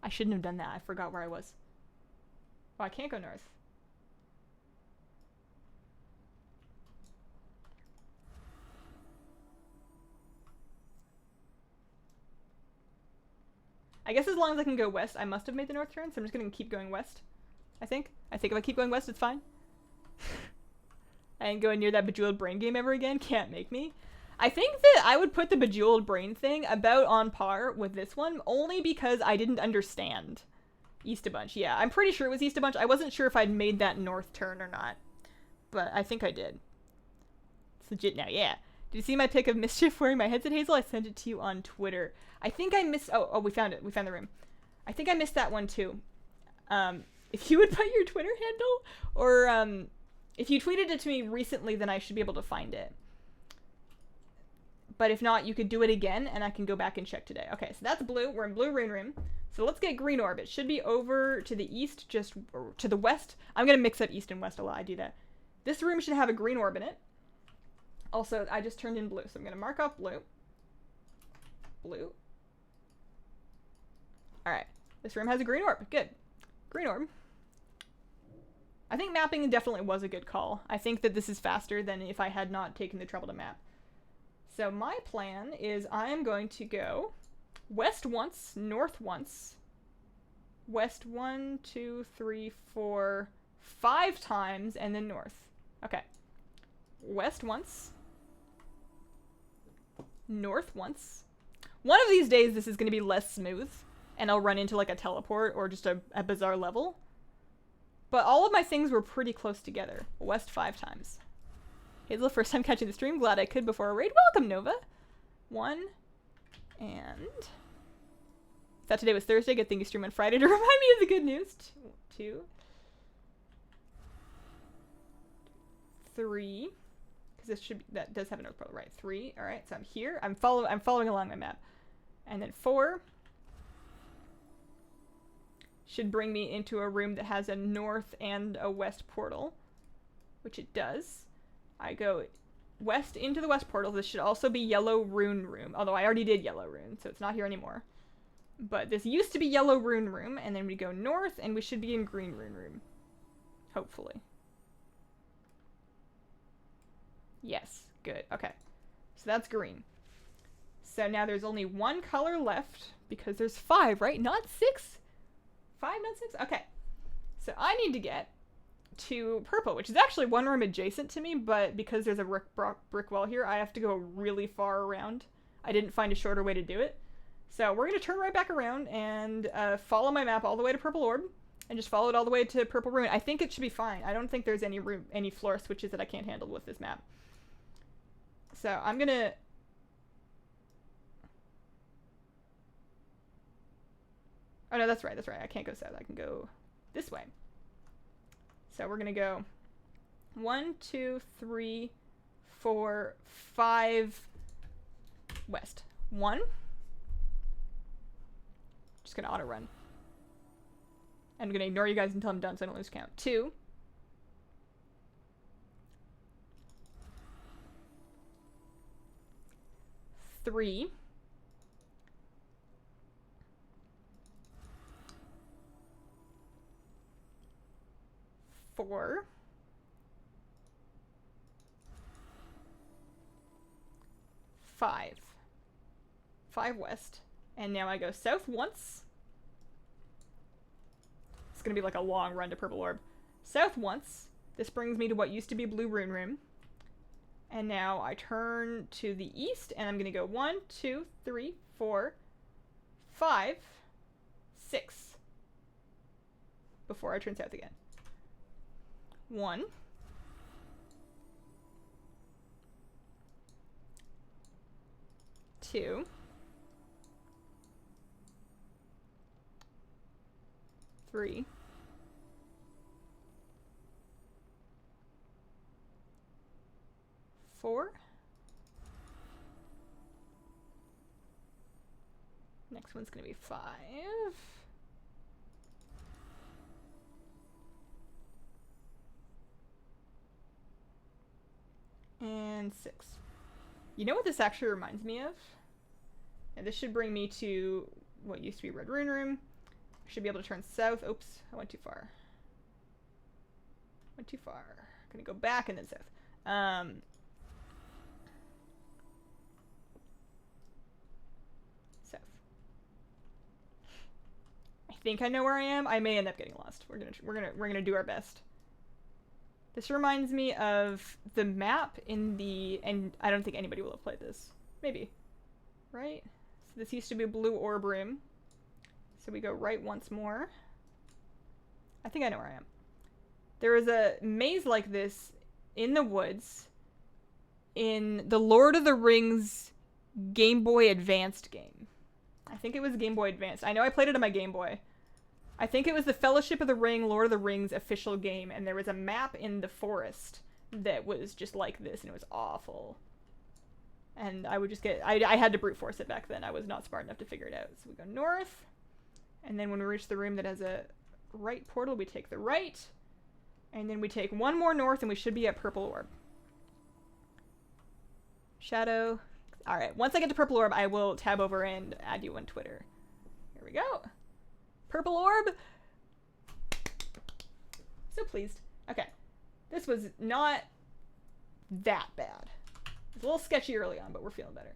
I shouldn't have done that. I forgot where I was. Oh, I can't go north. I guess as long as I can go west, I must have made the north turn, so I'm just gonna keep going west. I think if I keep going west, it's fine. I ain't going near that Bejeweled Brain game ever again. Can't make me. I think that I would put the Bejeweled Brain thing about on par with this one, only because I didn't understand East a bunch. Yeah, I'm pretty sure it was East a bunch. I wasn't sure if I'd made that north turn or not, but I think I did. It's legit now, yeah. Did you see my pic of Mischief wearing my headset, Hazel? I sent it to you on Twitter. I think I missed... Oh, we found it. We found the room. I think I missed that one, too. If you would put your Twitter handle, or if you tweeted it to me recently, then I should be able to find it. But if not, you could do it again, and I can go back and check today. Okay, so that's blue. We're in blue rune room. So let's get green orb. It should be over to the east, just to the west. I'm going to mix up east and west a lot. I do that. This room should have a green orb in it. Also, I just turned in blue, so I'm going to mark off blue. Blue. Alright. This room has a green orb. Good. Green orb. I think mapping definitely was a good call. I think that this is faster than if I had not taken the trouble to map. So my plan is I'm going to go west once, north once, west 1, 2, 3, 4, 5 times, and then north. Okay. West once. North once. One of these days this is going to be less smooth, and I'll run into like a teleport or just a bizarre level. But all of my things were pretty close together. West 5 times. Hazel, first time catching the stream. Glad I could before a raid. Welcome, Nova. 1. And... thought today was Thursday. Good thing you stream on Friday to remind me of the good news. 2. 3. Because this should be... that does have a North Pole, right? 3. Alright, so I'm here. I'm following along my map. And then 4. Should bring me into a room that has a north and a west portal. Which it does. I go west into the west portal. This should also be yellow rune room. Although I already did yellow rune, so it's not here anymore. But this used to be yellow rune room, and then we go north, and we should be in green rune room. Hopefully. Yes, good. Okay. So that's green. So now there's only one color left because there's 5, right? Not 6? 5, not 6? Okay. So I need to get to purple, which is actually one room adjacent to me, but because there's a brick wall here, I have to go really far around. I didn't find a shorter way to do it. So we're going to turn right back around and follow my map all the way to purple orb, and just follow it all the way to purple ruin. I think it should be fine. I don't think there's any floor switches that I can't handle with this map. So I'm going to... Oh no, that's right, that's right. I can't go south. I can go this way. So we're gonna go 1, 2, 3, 4, 5 west. 1. Just gonna auto run. I'm gonna ignore you guys until I'm done so I don't lose count. 2. 3. 4. 5. 5 west. And now I go south once. It's gonna be like a long run to purple orb. South once. This brings me to what used to be blue rune room. And now I turn to the east and I'm gonna go 1, 2, 3, 4, 5, 6. Before I turn south again. 1. 2. 3. 4. Next one's gonna be 5. And 6. You know what this actually reminds me of? And this should bring me to what used to be Red Rune Room. I should be able to turn south. Oops, I went too far. Went too far. I'm gonna go back and then south. South. I think I know where I am. I may end up getting lost. We're gonna do our best. This reminds me of the map in the, and I don't think anybody will have played this. Maybe. Right? So this used to be a blue orb room. So we go right once more. I think I know where I am. There is a maze like this in the woods in the Lord of the Rings Game Boy Advanced game. I think it was Game Boy Advanced. I know I played it on my Game Boy. I think it was the Fellowship of the Ring, Lord of the Rings official game, and there was a map in the forest that was just like this, and it was awful. And I would just get... I had to brute force it back then. I was not smart enough to figure it out. So we go north, and then when we reach the room that has a right portal, we take the right, and then we take one more north, and we should be at Purple Orb. Shadow. Alright, once I get to Purple Orb, I will tab over and add you on Twitter. Here we go. Purple Orb. So pleased. Okay. This was not that bad. It's a little sketchy early on, but we're feeling better.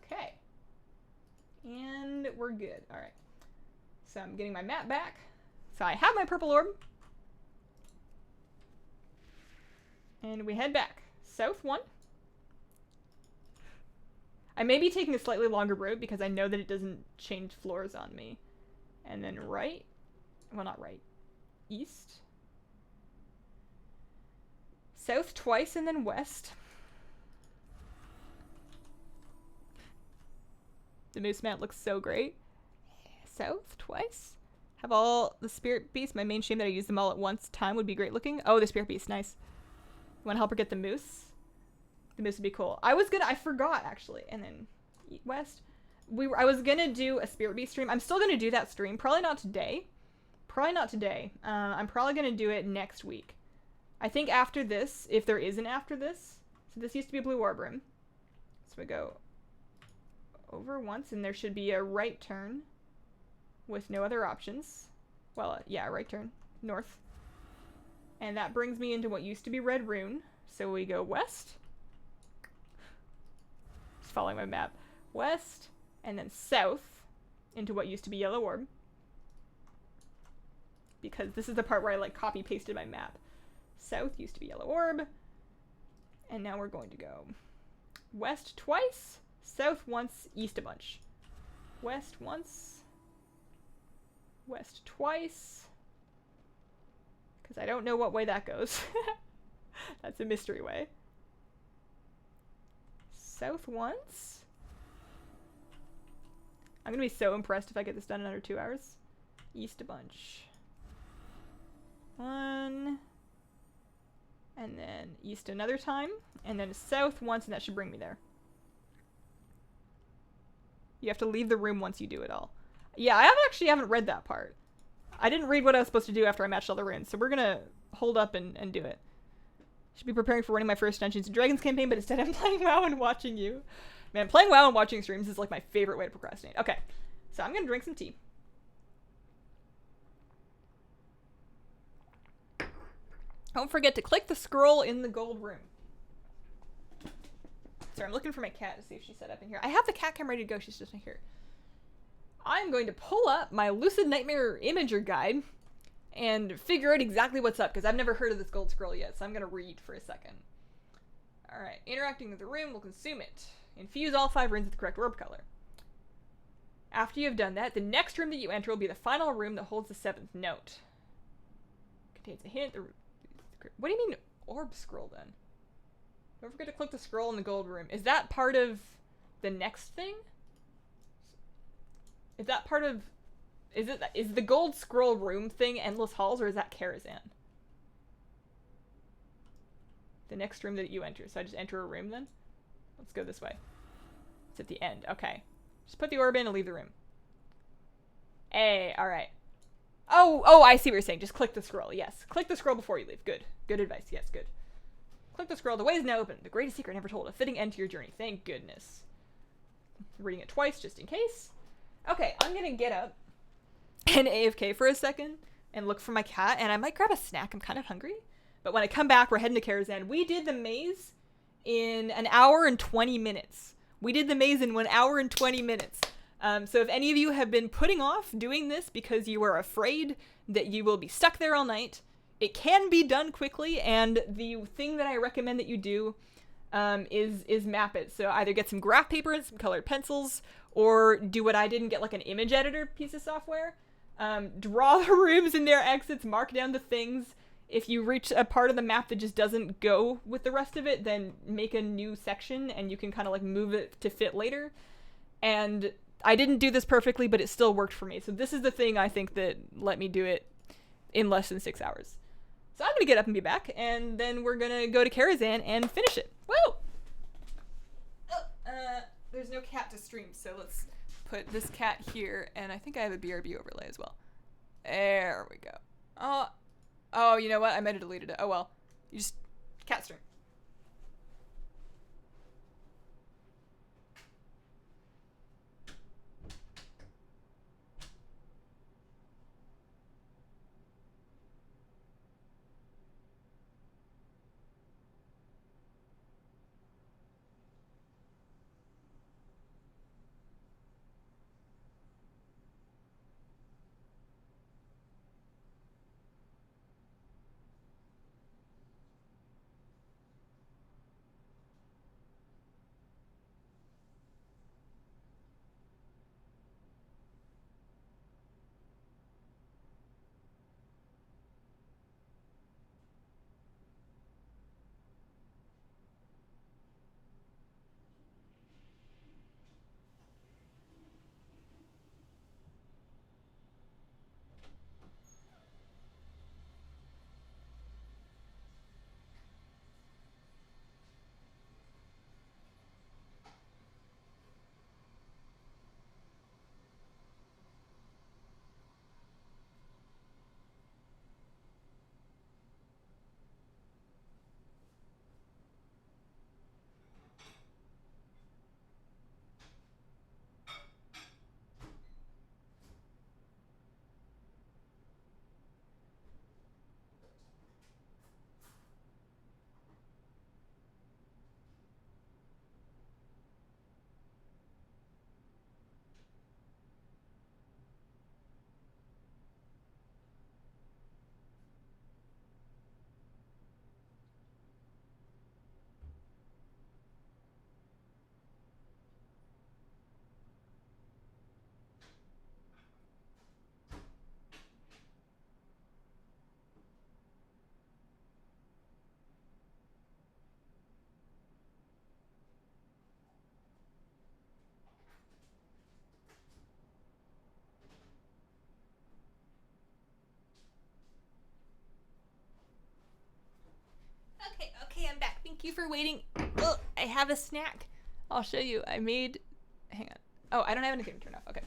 Okay. And we're good. Alright. So I'm getting my map back. So I have my purple orb. And we head back. South 1. I may be taking a slightly longer route because I know that it doesn't change floors on me. And then right. Well, not right. East. South twice and then west. The moose mount looks so great. South twice. Have all the spirit beasts. My main shame that I use them all at once. Time would be great looking. Oh, the spirit beast. Nice. You want to help her get the moose? The moose would be cool. I forgot actually. And then west. I was gonna do a Spirit Beast stream. I'm still gonna do that stream. Probably not today. Probably not today. I'm probably gonna do it next week. I think after this, if there is an after this. So this used to be a blue orb room. So we go over once, and there should be a right turn with no other options. Well, yeah, right turn. North. And that brings me into what used to be Red Rune. So we go west. Just following my map. West, and then south into what used to be Yellow Orb. Because this is the part where I like copy pasted my map. South used to be Yellow Orb. And now we're going to go west twice, south once, east a bunch. West once, west twice. Because I don't know what way that goes. That's a mystery way. South once. I'm gonna be so impressed if I get this done in under 2 hours. East a bunch. One. And then east another time. And then south once, and that should bring me there. You have to leave the room once you do it all. Yeah, I haven't read that part. I didn't read what I was supposed to do after I matched all the runes, so we're gonna hold up and do it. Should be preparing for running my first Dungeons & Dragons campaign, but instead I'm playing WoW and watching you. Man, playing WoW and watching streams is like my favorite way to procrastinate. Okay, so I'm gonna drink some tea. Don't forget to click the scroll in the gold room. Sorry, I'm looking for my cat to see if she's set up in here. I have the cat cam ready to go, she's just not here. I'm going to pull up my Lucid Nightmare Imager guide and figure out exactly what's up, because I've never heard of this gold scroll yet, so I'm going to read for a second. Alright, interacting with the room will consume it. Infuse all 5 runes with the correct orb color. After you have done that, the next room that you enter will be the final room that holds the 7th note. Contains a hint. What do you mean orb scroll then? Don't forget to click the scroll in the gold room. Is that part of the next thing? Is that part of... Is the gold scroll room thing Endless Halls, or is that Karazhan? The next room that you enter. So I just enter a room then? Let's go this way. It's at the end. Okay. Just put the orb in and leave the room. Hey, alright. Oh, I see what you're saying. Just click the scroll. Yes. Click the scroll before you leave. Good. Good advice. Yes, good. Click the scroll. The way is now open. The greatest secret never told. A fitting end to your journey. Thank goodness. Reading it twice just in case. Okay, I'm gonna get up and AFK for a second and look for my cat, and I might grab a snack. I'm kind of hungry. But when I come back, we're heading to Karazhan. We did the maze in 1 hour and 20 minutes. We did the maze in 1 hour and 20 minutes. So if any of you have been putting off doing this because you are afraid that you will be stuck there all night, it can be done quickly, and the thing that I recommend that you do is map it. So either get some graph paper and some colored pencils, or do what I did and get like an image editor piece of software. Draw the rooms and their exits, mark down the things. If you reach a part of the map that just doesn't go with the rest of it, then make a new section and you can kind of like move it to fit later. And I didn't do this perfectly, but it still worked for me. So this is the thing I think that let me do it in less than 6 hours. So I'm gonna get up and be back, and then we're gonna go to Karazhan and finish it. Woo! There's no cat to stream, so let's put this cat here, and I think I have a BRB overlay as well. There we go. Oh, you know what? I might have deleted it. Oh well. You just cat stream. you for waiting. Ugh, I have a snack. I'll show you. I made, hang on. Oh, I don't have anything to turn off. Okay.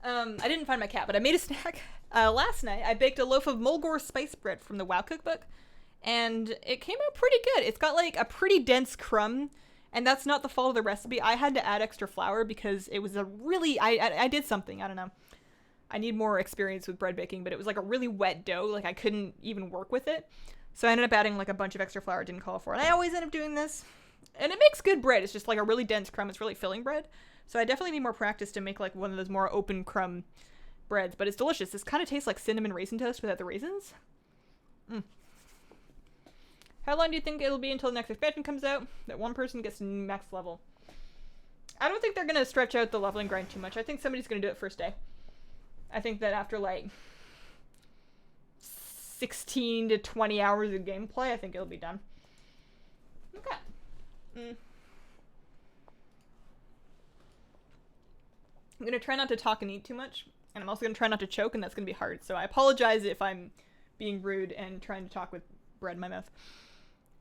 I didn't find my cat, but I made a snack. Last night, I baked a loaf of Mulgore spice bread from the WoW cookbook, and it came out pretty good. It's got like a pretty dense crumb, and that's not the fault of the recipe. I had to add extra flour because it was a really, I did something, I don't know. I need more experience with bread baking, but it was like a really wet dough, like I couldn't even work with it. So I ended up adding like a bunch of extra flour I didn't call for, and I always end up doing this. And it makes good bread. It's just like a really dense crumb. It's really filling bread. So I definitely need more practice to make like one of those more open crumb breads, but it's delicious. This kind of tastes like cinnamon raisin toast without the raisins. How long do you think it'll be until the next expansion comes out? That one person gets max level. I don't think they're going to stretch out the leveling grind too much. I think somebody's going to do it first day. I think that after like 16 to 20 hours of gameplay, I think it'll be done. Okay. I'm going to try not to talk and eat too much. And I'm also going to try not to choke, and that's going to be hard. So I apologize if I'm being rude and trying to talk with bread in my mouth.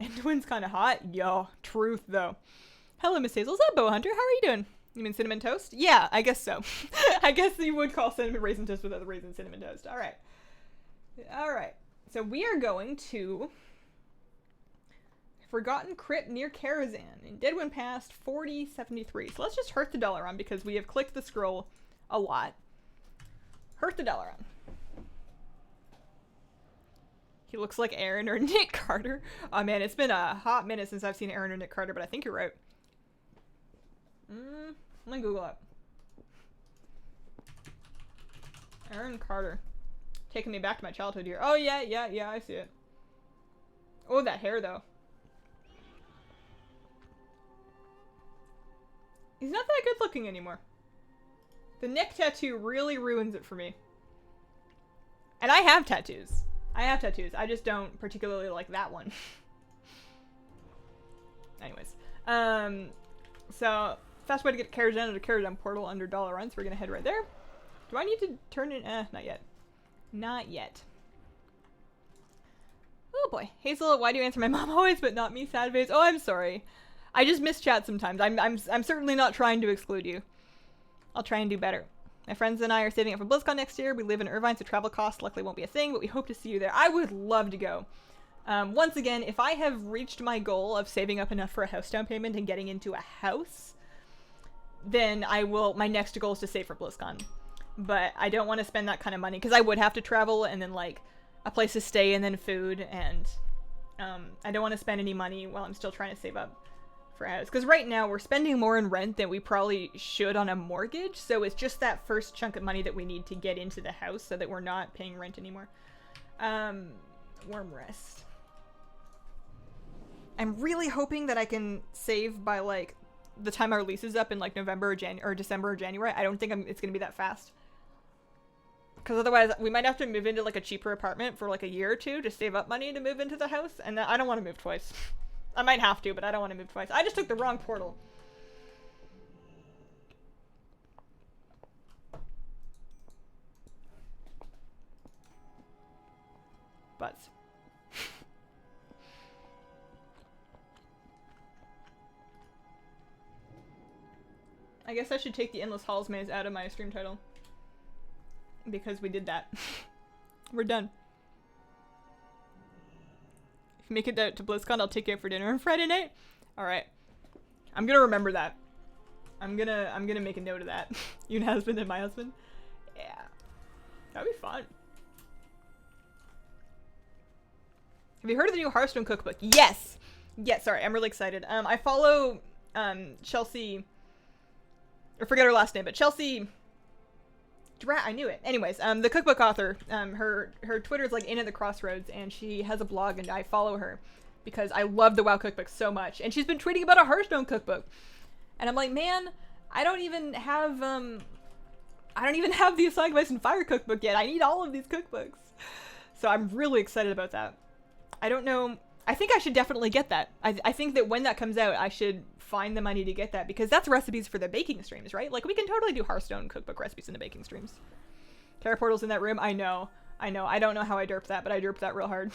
And Twin's kind of hot. Yo, truth, though. Hello, Miss Hazel. Is that Bow Hunter? How are you doing? You mean cinnamon toast? Yeah, I guess so. I guess you would call cinnamon raisin toast without the raisin cinnamon toast. All right. All right. So we are going to Forgotten Crypt near Karazhan in Deadwind Pass 4073. So let's just hurt the Dalaran because we have clicked the scroll a lot. Hurt the Dalaran. He looks like Aaron or Nick Carter. Oh man, it's been a hot minute since I've seen Aaron or Nick Carter, but I think you're right. Let me Google it. Aaron Carter. Taking me back to my childhood here. Oh yeah, I see it. Oh, that hair though. He's not that good looking anymore. The neck tattoo really ruins it for me. And I have tattoos. I just don't particularly like that one. Anyways. So, fast way to get Karazhan to Karazhan portal under Dalaran, so we're gonna head right there. Do I need to turn in? Not yet. Not yet. Oh boy. Hazel, why do you answer my mom always, but not me, sad face? Oh, I'm sorry. I just miss chat sometimes. I'm certainly not trying to exclude you. I'll try and do better. My friends and I are saving up for BlizzCon next year. We live in Irvine, so travel costs luckily won't be a thing, but we hope to see you there. I would love to go. Once again, if I have reached my goal of saving up enough for a house down payment and getting into a house, then I will, my next goal is to save for BlizzCon. But I don't want to spend that kind of money, because I would have to travel, and then, like, a place to stay, and then food, and, I don't want to spend any money while I'm still trying to save up for a house. Because right now, we're spending more in rent than we probably should on a mortgage, so it's just that first chunk of money that we need to get into the house, so that we're not paying rent anymore. Worm rest. I'm really hoping that I can save by, like, the time our lease is up in, like, November or December or January. I don't think it's gonna be that fast. Because otherwise, we might have to move into, like, a cheaper apartment for, like, a year or two to save up money to move into the house. And I don't want to move twice. I might have to, but I don't want to move twice. I just took the wrong portal. Butts. I guess I should take the Endless Halls maze out of my stream title. Because we did that. We're done. If you make it out to BlizzCon, I'll take you out for dinner on Friday night. Alright. I'm gonna remember that. I'm gonna make a note of that. Your husband and my husband. Yeah. That'd be fun. Have you heard of the new Hearthstone cookbook? Yes! Yes, sorry, I'm really excited. I follow, Chelsea... I forget her last name, but Chelsea... I knew it. Anyways, the cookbook author, her Twitter's like In at the Crossroads, and she has a blog, and I follow her because I love the WoW cookbook so much. And she's been tweeting about a Hearthstone cookbook. And I'm like, man, I don't even have the Assault Device and Fire cookbook yet. I need all of these cookbooks. So I'm really excited about that. I don't know. I think I should definitely get that. I think that when that comes out, I should find the money to get that, because that's recipes for the baking streams, right? Like, we can totally do Hearthstone cookbook recipes in the baking streams. Terra Portal's in that room. I know. I don't know how I derped that, but I derped that real hard.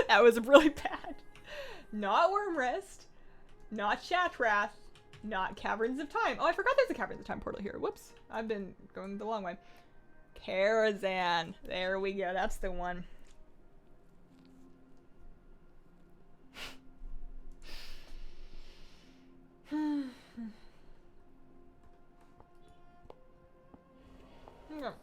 That was really bad. Not Wormrest. Not Shatrath. Not Caverns of Time. Oh, I forgot there's a Caverns of Time portal here. Whoops. I've been going the long way. Karazhan. There we go. That's the one. Okay.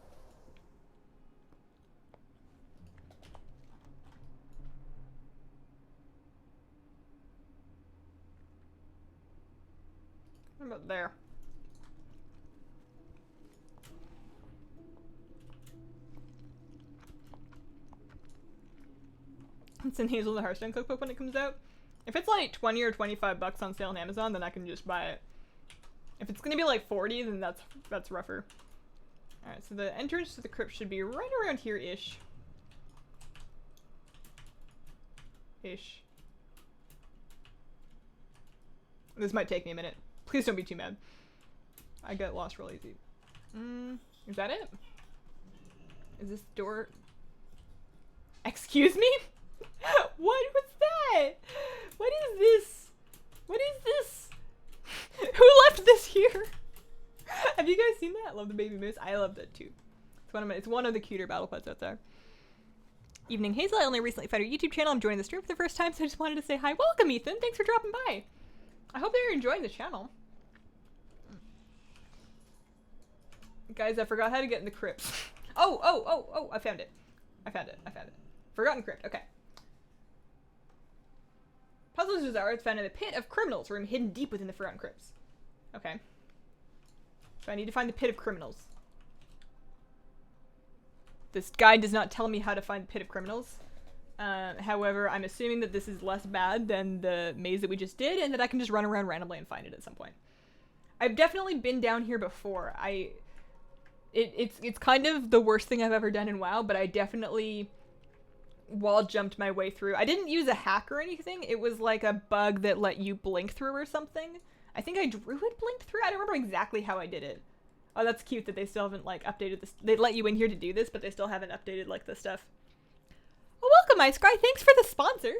What about there? It's in Hazel the Hearthstone cookbook when it comes out. If it's like 20 or 25 bucks on sale on Amazon, then I can just buy it. If it's gonna be like 40, then that's rougher. Alright, so the entrance to the crypt should be right around here-ish. Ish. This might take me a minute. Please don't be too mad. I get lost real easy. Is that it? Is this door... Excuse me? What was that? What is this? What is this? Who left this here? Have you guys seen that? I love the baby moose. I love that too. It's one of the cuter battle pets out there. Evening Hazel, I only recently found your YouTube channel. I'm joining the stream for the first time, so I just wanted to say hi. Welcome, Ethan. Thanks for dropping by. I hope they're enjoying the channel. Guys, I forgot how to get in the crypts. Oh, I found it. I found it. Forgotten crypt, okay. Puzzles Desire found in the pit of criminals, room hidden deep within the Forgotten Crypts. Okay. So I need to find the pit of criminals. This guide does not tell me how to find the pit of criminals. However, I'm assuming that this is less bad than the maze that we just did, and that I can just run around randomly and find it at some point. I've definitely been down here before. It's kind of the worst thing I've ever done in WoW, but I definitely wall jumped my way through. I didn't use a hack or anything. It was like a bug that let you blink through or something. I think I druid blinked through. I don't remember exactly how I did it. Oh, that's cute that they still haven't like updated this. They let you in here to do this, but they still haven't updated like the stuff. Well, welcome, Ice Cry. Thanks for the sponsor.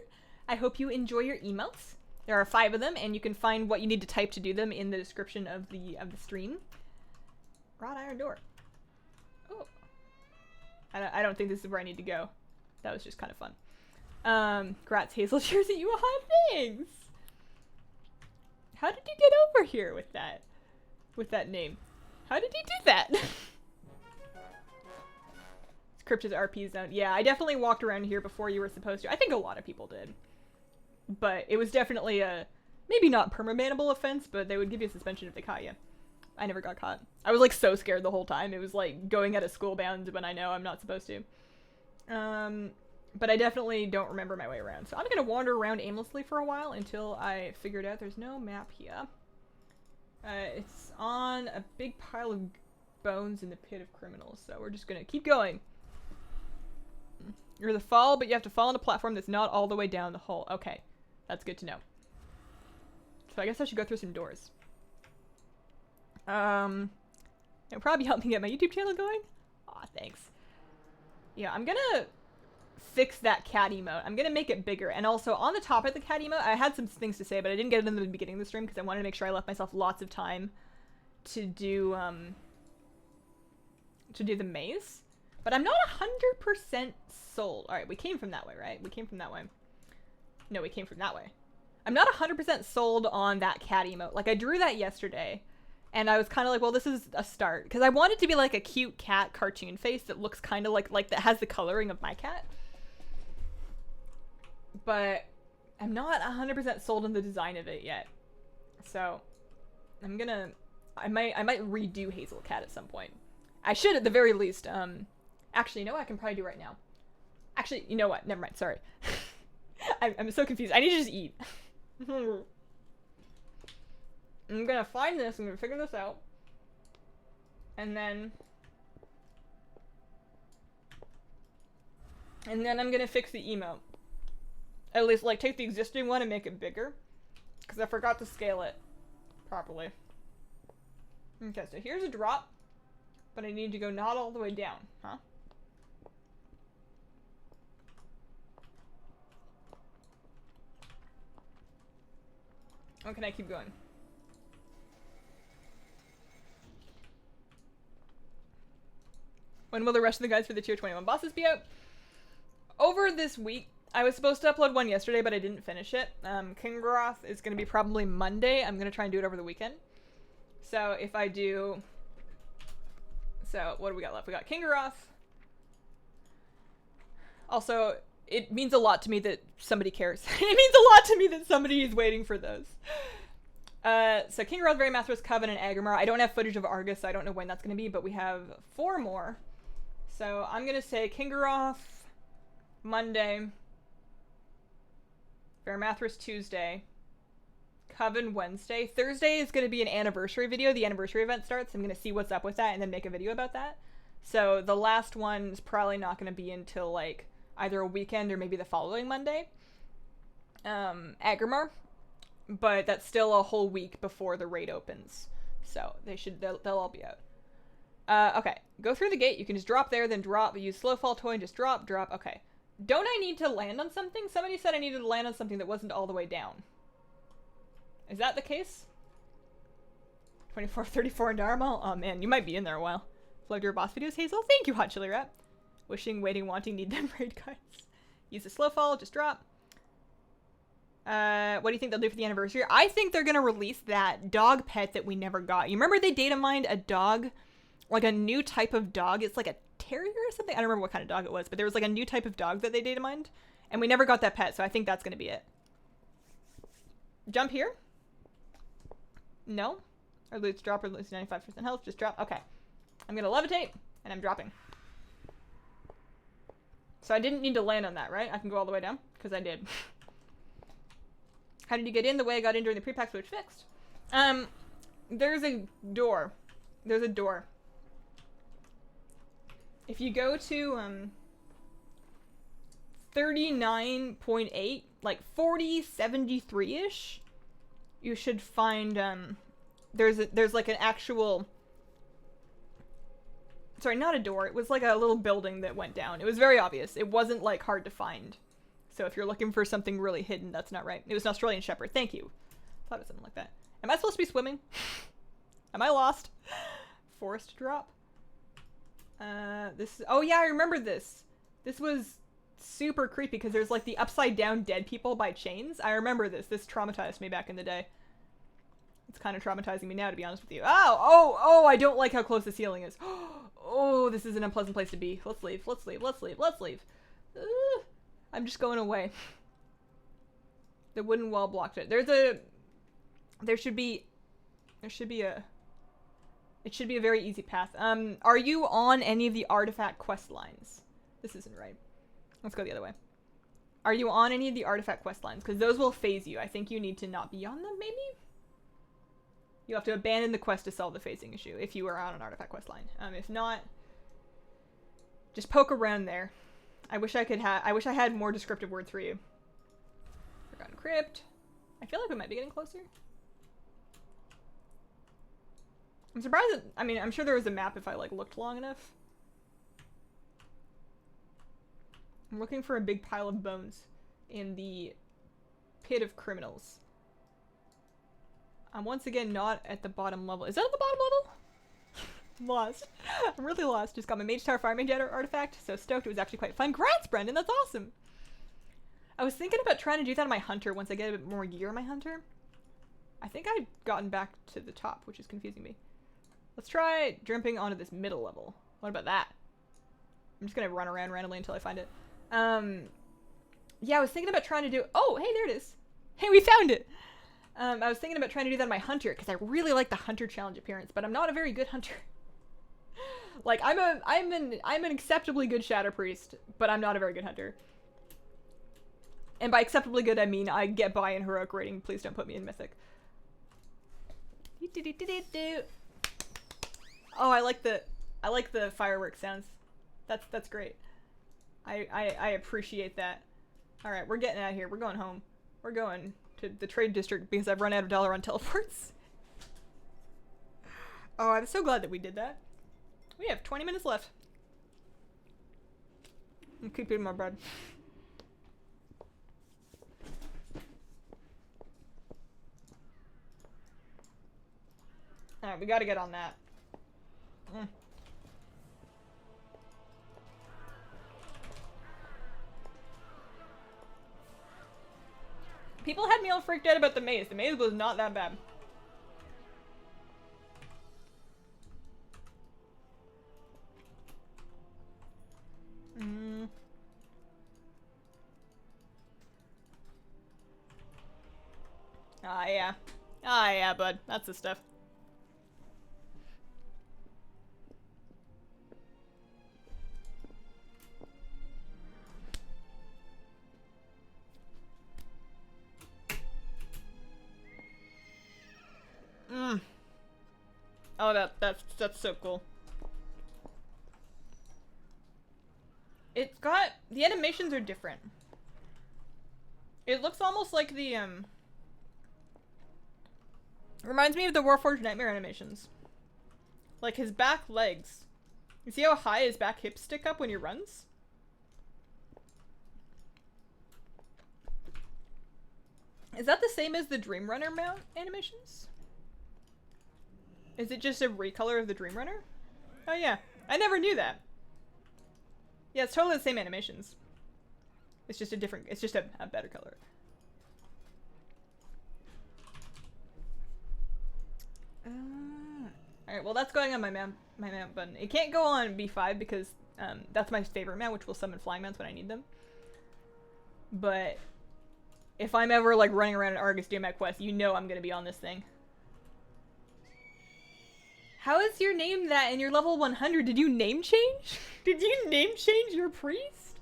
I hope you enjoy your emotes. There are 5 of them, and you can find what you need to type to do them in the description of the stream. Wrought iron door. Oh, I don't think this is where I need to go. That was just kind of fun. Grats Hazel cheers at you. Oh, thanks. How did you get over here with that? With that name? How did you do that? Crypt is RP zone. Yeah, I definitely walked around here before you were supposed to. I think a lot of people did. But it was definitely a, maybe not permabanable offense, but they would give you a suspension if they caught you. I never got caught. I was like so scared the whole time. It was like going at a school bound when I know I'm not supposed to. But I definitely don't remember my way around. So I'm gonna wander around aimlessly for a while until I figure it out. There's no map here. It's on a big pile of bones in the pit of criminals. So we're just gonna keep going. You're the fall, but you have to fall on a platform that's not all the way down the hole. Okay, that's good to know. So I guess I should go through some doors. It'll probably help me get my YouTube channel going. Aw, thanks. Yeah, I'm gonna fix that cat emote. I'm gonna make it bigger. And also, on the top of the cat emote, I had some things to say, but I didn't get it in the beginning of the stream because I wanted to make sure I left myself lots of time to do the maze. But I'm not 100% sold. Alright, we came from that way, right? We came from that way. No, we came from that way. I'm not 100% sold on that cat emote. Like, I drew that yesterday, and I was kind of like, well, this is a start. Because I want it to be like a cute cat cartoon face that looks kind of like that has the coloring of my cat. But I'm not 100% sold on the design of it yet. So, I might redo Hazel Cat at some point. I should at the very least, actually, you know what I can probably do right now? Actually, you know what? Never mind, sorry. I'm so confused. I need to just eat. I'm gonna find this, I'm gonna figure this out. And then I'm gonna fix the emote. At least, like, take the existing one and make it bigger. Because I forgot to scale it properly. Okay, so here's a drop. But I need to go not all the way down, huh? Or can I keep going? When will the rest of the guides for the tier 21 bosses be out? Over this week. I was supposed to upload one yesterday, but I didn't finish it. Kingaroth is going to be probably Monday. I'm going to try and do it over the weekend. So if I do... So what do we got left? We got Kingaroth. Also, it means a lot to me that somebody cares. It means a lot to me that somebody is waiting for those. So Kingaroth, Very Mathros, Coven, and Agrimar. I don't have footage of Argus, so I don't know when that's going to be, but we have 4 more. So I'm going to say Kingaroth Monday, Very Mathros Tuesday, Coven Wednesday. Thursday is going to be an anniversary video. The anniversary event starts. I'm going to see what's up with that and then make a video about that. So the last one's probably not going to be until like either a weekend or maybe the following Monday. Agrimar. But that's still a whole week before the raid opens. So they'll all be out. Okay. Go through the gate. You can just drop there, then drop. Use slow fall toy and just drop. Okay. Don't I need to land on something? Somebody said I needed to land on something that wasn't all the way down. Is that the case? 2434 in Dharma? Oh man, you might be in there a while. Loved your boss videos, Hazel. Thank you, Hot Chili Rat. Wishing, waiting, wanting, need them raid guides. Use a slow fall, just drop. What do you think they'll do for the anniversary? I think they're gonna release that dog pet that we never got. You remember they data mined a dog? Like a new type of dog. It's like a terrier or something. I don't remember what kind of dog it was, but there was like a new type of dog that they data mined. And we never got that pet, so I think that's gonna be it. Jump here? No? Or lose drop or lose 95% health. Just drop. Okay. I'm gonna levitate, and I'm dropping. So I didn't need to land on that, right? I can go all the way down? Because I did. How did you get in? The way I got in during the pre-pack switch fixed. There's a door. There's a door. If you go to, 39.8, like 4073-ish, you should find, there's like an actual, sorry, not a door. It was like a little building that went down. It was very obvious. It wasn't like hard to find. So if you're looking for something really hidden, that's not right. It was an Australian Shepherd. Thank you. Thought it was something like that. Am I supposed to be swimming? Am I lost? Forest drop. Oh yeah, I remember this. This was super creepy because there's like the upside down dead people by chains. I remember this. This traumatized me back in the day. It's kind of traumatizing me now, to be honest with you. Oh, I don't like how close the ceiling is. Oh, this is an unpleasant place to be. Let's leave. I'm just going away. The wooden wall blocked it. It should be a very easy path. Are you on any of the artifact quest lines? This isn't right. Let's go the other way. Are you on any of the artifact quest lines? Because those will phase you. I think you need to not be on them, maybe? You have to abandon the quest to solve the phasing issue if you are on an artifact quest line. If not, just poke around there. I wish I had more descriptive words for you. Forgotten crypt. I feel like we might be getting closer. I'm surprised that, I mean, I'm sure there was a map if I like looked long enough. I'm looking for a big pile of bones in the pit of criminals. I'm once again not at the bottom level. Is that at the bottom level? I'm lost. I'm really lost. Just got my Mage Tower Fireman Jet artifact. So stoked. It was actually quite fun. Congrats, Brendan. That's awesome. I was thinking about trying to do that on my Hunter once I get a bit more gear on my Hunter. I think I've gotten back to the top, which is confusing me. Let's try jumping onto this middle level. What about that? I'm just gonna run around randomly until I find it. Yeah, I was thinking about trying to do... Oh, hey, there it is. Hey, we found it. I was thinking about trying to do that on my Hunter, because I really like the Hunter challenge appearance, but I'm not a very good Hunter. Like, I'm an acceptably good Shadow Priest, but I'm not a very good Hunter. And by acceptably good, I mean I get by in heroic rating. Please don't put me in Mythic. Oh, I like the fireworks sounds. That's great. I appreciate that. All right, we're getting out of here. We're going home. We're going to the trade district because I've run out of dollar on teleports. Oh, I'm so glad that we did that. We have 20 minutes left. I'm keeping my bread. we gotta get on that. People had me all freaked out about the maze. The maze was not that bad. Ah, yeah. Ah, yeah, bud. That's the stuff. Oh, that's so cool. It's got, the animations are different. It looks almost like the, reminds me of the Warforged Nightmare animations. Like his back legs. You see how high his back hips stick up when he runs? Is that the same as the Dream Runner mount animations? Is it just a recolor of the Dream Runner? Oh yeah, I never knew that. Yeah, it's totally the same animations. It's just a different, it's just a better color. Alright, well that's going on my mount button. It can't go on B5 because that's my favorite mount, which will summon flying mounts when I need them. But if I'm ever like running around in Argus doing my quest, you know I'm gonna be on this thing. How is your name that and you're level 100? Did you name change? Did you name change your priest?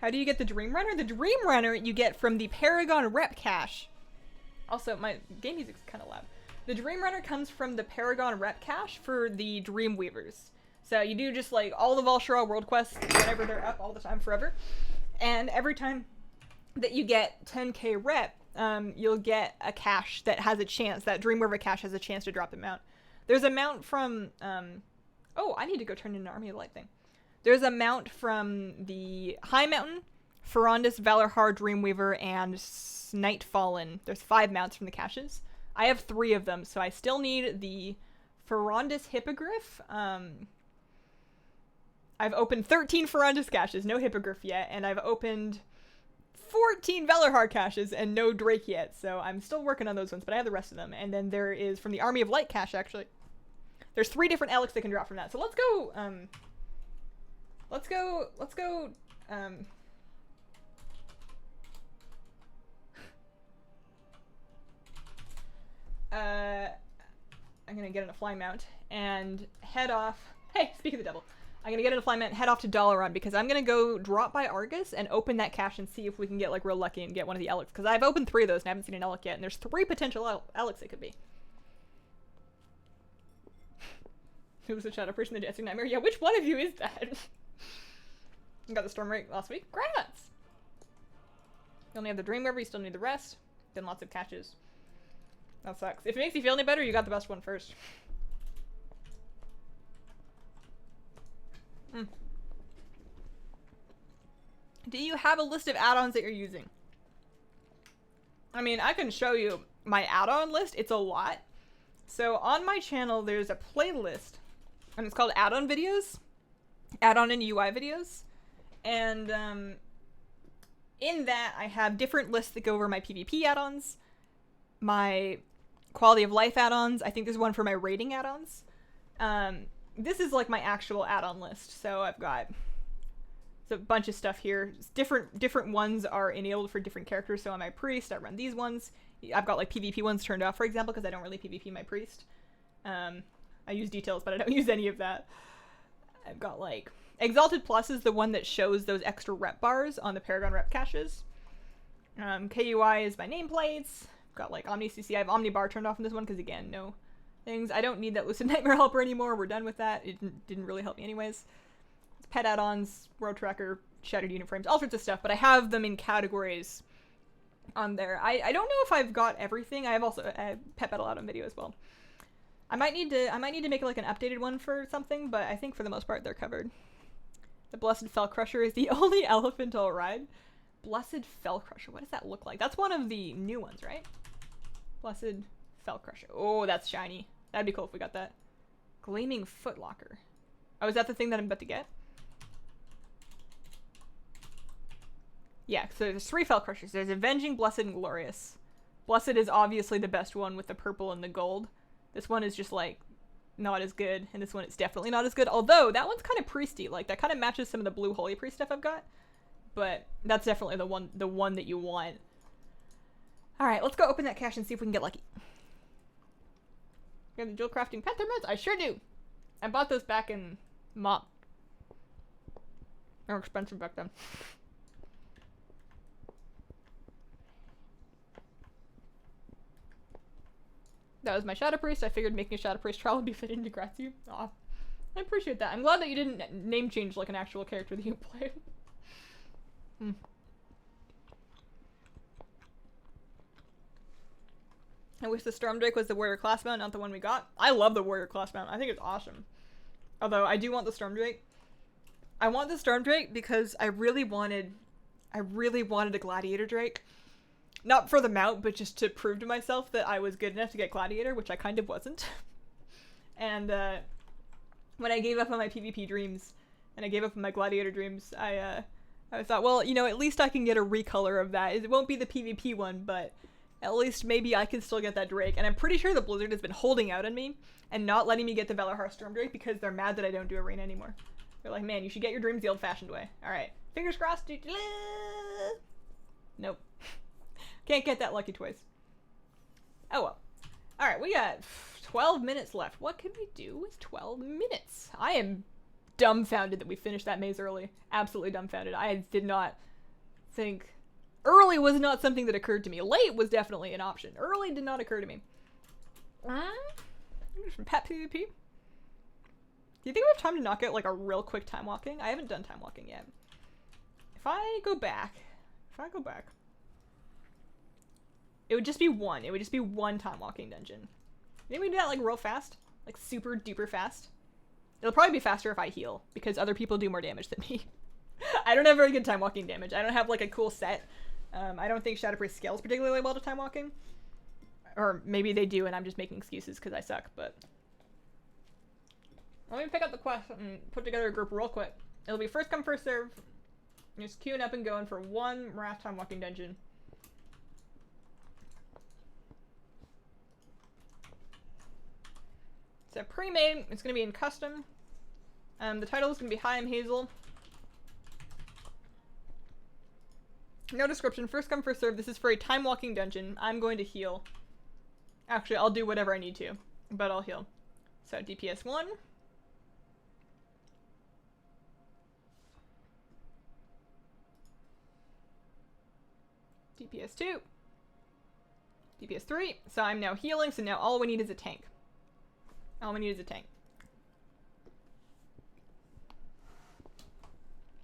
How do you get the Dream Runner? The Dream Runner you get from the Paragon Rep Cache. Also, my game music's kind of loud. The Dream Runner comes from the Paragon Rep Cache for the Dream Weavers. So you do just like all the Valshara world quests whenever they're up all the time forever. And every time that you get 10k rep, you'll get a cache that has a chance, that Dreamweaver cache has a chance to drop the mount. There's a mount from, oh, I need to go turn in an Army of Light thing. There's a mount from the High Mountain, Ferondis, Valorhar, Dreamweaver, and Nightfallen. There's 5 mounts from the caches. I have 3 of them, so I still need the Ferondis Hippogriff. I've opened 13 Ferondis caches, no Hippogriff yet, and I've opened 14 Valorhar caches and no Drake yet, so I'm still working on those ones, but I have the rest of them. And then there is, from the Army of Light cache, actually, there's 3 different Alex that can drop from that. So let's go, I'm gonna get in a flying mount and head off. Hey, speak of the devil. I'm gonna get in a flying mount and head off to Dalaran because I'm gonna go drop by Argus and open that cache and see if we can get like real lucky and get one of the Alex. Because I've opened 3 of those and I haven't seen an Alex yet, and there's 3 potential Alex it could be. Who was the shadow person, the dancing nightmare? Yeah, which one of you is that? You got the storm rate last week? Grats! You only have the Dreamweaver, you still need the rest. Then lots of caches. That sucks. If it makes you feel any better, you got the best one first. Do you have a list of add-ons that you're using? I mean, I can show you my add-on list. It's a lot. So on my channel, there's a playlist, and it's called add-on videos. Add-on and UI videos. And in that, I have different lists that go over my PvP add-ons, my quality of life add-ons. I think there's one for my rating add-ons. This is like my actual add-on list. So I've got a bunch of stuff here. Different ones are enabled for different characters. So on my priest, I run these ones. I've got like PvP ones turned off, for example, because I don't really PvP my priest. I use details, but I don't use any of that. I've got like Exalted Plus is the one that shows those extra rep bars on the Paragon rep caches. KUI is my nameplates. I've got like Omni CC. I have Omni Bar turned off in this one because again, no things. I don't need that Lucid Nightmare helper anymore. We're done with that. It didn't really help me anyways. Pet add-ons, World Tracker, Shattered Unit Frames, all sorts of stuff, but I have them in categories on there. I don't know if I've got everything. I have also a Pet Battle add-on video as well. I might need to make like an updated one for something, but I think for the most part they're covered. The Blessed Fell Crusher is the only elephant I'll ride. Blessed Fell Crusher, what does that look like? That's one of the new ones, right? Blessed Fell Crusher. Oh, that's shiny. That'd be cool if we got that. Gleaming Footlocker. Oh, is that the thing that I'm about to get? Yeah, so there's 3 Fell Crushers. There's Avenging, Blessed, and Glorious. Blessed is obviously the best one with the purple and the gold. This one is just, like, not as good, and this one is definitely not as good. Although, that one's kind of priesty. Like, that kind of matches some of the blue Holy Priest stuff I've got. But that's definitely the one that you want. Alright, let's go open that cache and see if we can get lucky. You have the dual crafting panther meds? I sure do! I bought those back in Mop. They were expensive back then. That was my Shadow Priest. I figured making a Shadow Priest trial would be fitting to grass you. Aw. I appreciate that. I'm glad that you didn't name change like an actual character that you play. I wish the Stormdrake was the Warrior class mount, not the one we got. I love the Warrior class mount. I think it's awesome. Although, I do want the Stormdrake. I want the Stormdrake because I really wanted a Gladiator Drake. Not for the mount, but just to prove to myself that I was good enough to get Gladiator, which I kind of wasn't. And, when I gave up on my PvP dreams, and I gave up on my Gladiator dreams, I thought, well, you know, at least I can get a recolor of that. It won't be the PvP one, but at least maybe I can still get that Drake. And I'm pretty sure the Blizzard has been holding out on me and not letting me get the Valorhar Stormdrake because they're mad that I don't do Arena anymore. They're like, man, you should get your dreams the old-fashioned way. Alright. Fingers crossed. Nope. Can't get that lucky twice. Oh well. Alright, we got 12 minutes left. What can we do with 12 minutes? I am dumbfounded that we finished that maze early. Absolutely dumbfounded. I did not think... Early was not something that occurred to me. Late was definitely an option. Early did not occur to me. From pet PvP. Do you think we have time to knock out like a real quick time walking? I haven't done time walking yet. If I go back, it would just be one. It would just be one time walking dungeon. Maybe we do that like real fast, like super duper fast. It'll probably be faster if I heal because other people do more damage than me. I don't have very good time walking damage. I don't have like a cool set. I don't think Shadow Priest scales particularly well to time walking. Or maybe they do and I'm just making excuses because I suck, but... Let me pick up the quest and put together a group real quick. It'll be first come, first serve. Just queuing up and going for one Wrath time walking dungeon. It's a pre-made. It's going to be in custom. The title is going to be Hi, I'm Hazel. No description. First come, first serve. This is for a time walking dungeon. I'm going to heal. Actually, I'll do whatever I need to, but I'll heal. So DPS 1. DPS 2. DPS 3. So I'm now healing, so now all we need is a tank. All we need is a tank.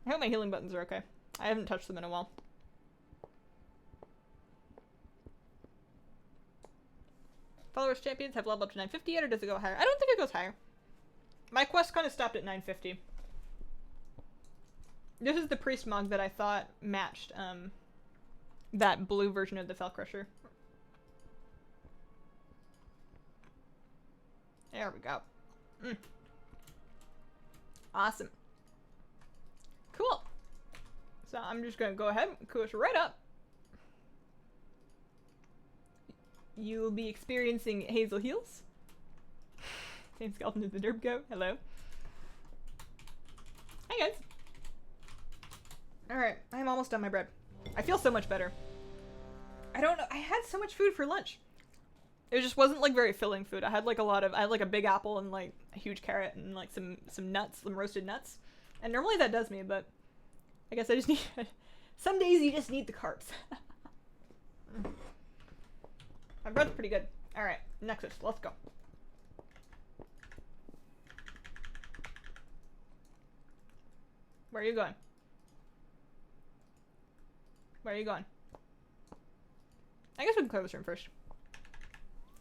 I hope my healing buttons are okay. I haven't touched them in a while. Followers champions have leveled up to 950 yet, or does it go higher? I don't think it goes higher. My quest kind of stopped at 950. This is the priest mog that I thought matched that blue version of the Fell Crusher. There we go. Awesome. Cool. So I'm just gonna go ahead and push right up. You'll be experiencing Hazel heals. Same skeleton as the derp goat. Hello. Hi guys. Alright, I'm almost done my bread. I feel so much better. I don't know. I had so much food for lunch. It just wasn't like very filling food. I had like I had like a big apple and like a huge carrot and like some nuts, some roasted nuts. And normally that does me, but I guess I just need, some days you just need the carbs. My bread's pretty good. Alright, Nexus, let's go. Where are you going? Where are you going? I guess we can clear this room first.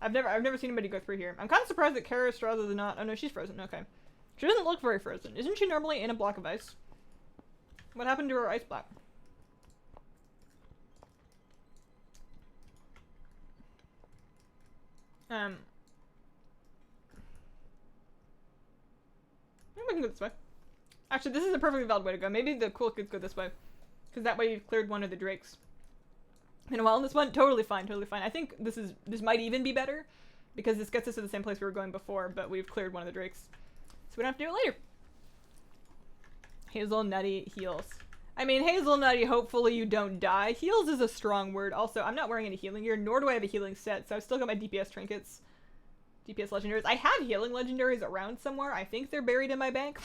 I've never seen anybody go through here. I'm kind of surprised that Kara is rather than not. Oh no, she's frozen. Okay. She doesn't look very frozen. Isn't she normally in a block of ice? What happened to her ice block? Maybe we can go this way. Actually, this is a perfectly valid way to go. Maybe the cool kids go this way. Because that way you've cleared one of the drakes. In a while, in this one, totally fine, totally fine. I think this might even be better. Because this gets us to the same place we were going before, but we've cleared one of the drakes. So we don't have to do it later. Hazelnutty heals. I mean, Hazelnutty, hopefully you don't die. Heals is a strong word. Also, I'm not wearing any healing gear, nor do I have a healing set, so I've still got my DPS trinkets. DPS legendaries. I have healing legendaries around somewhere. I think they're buried in my bank.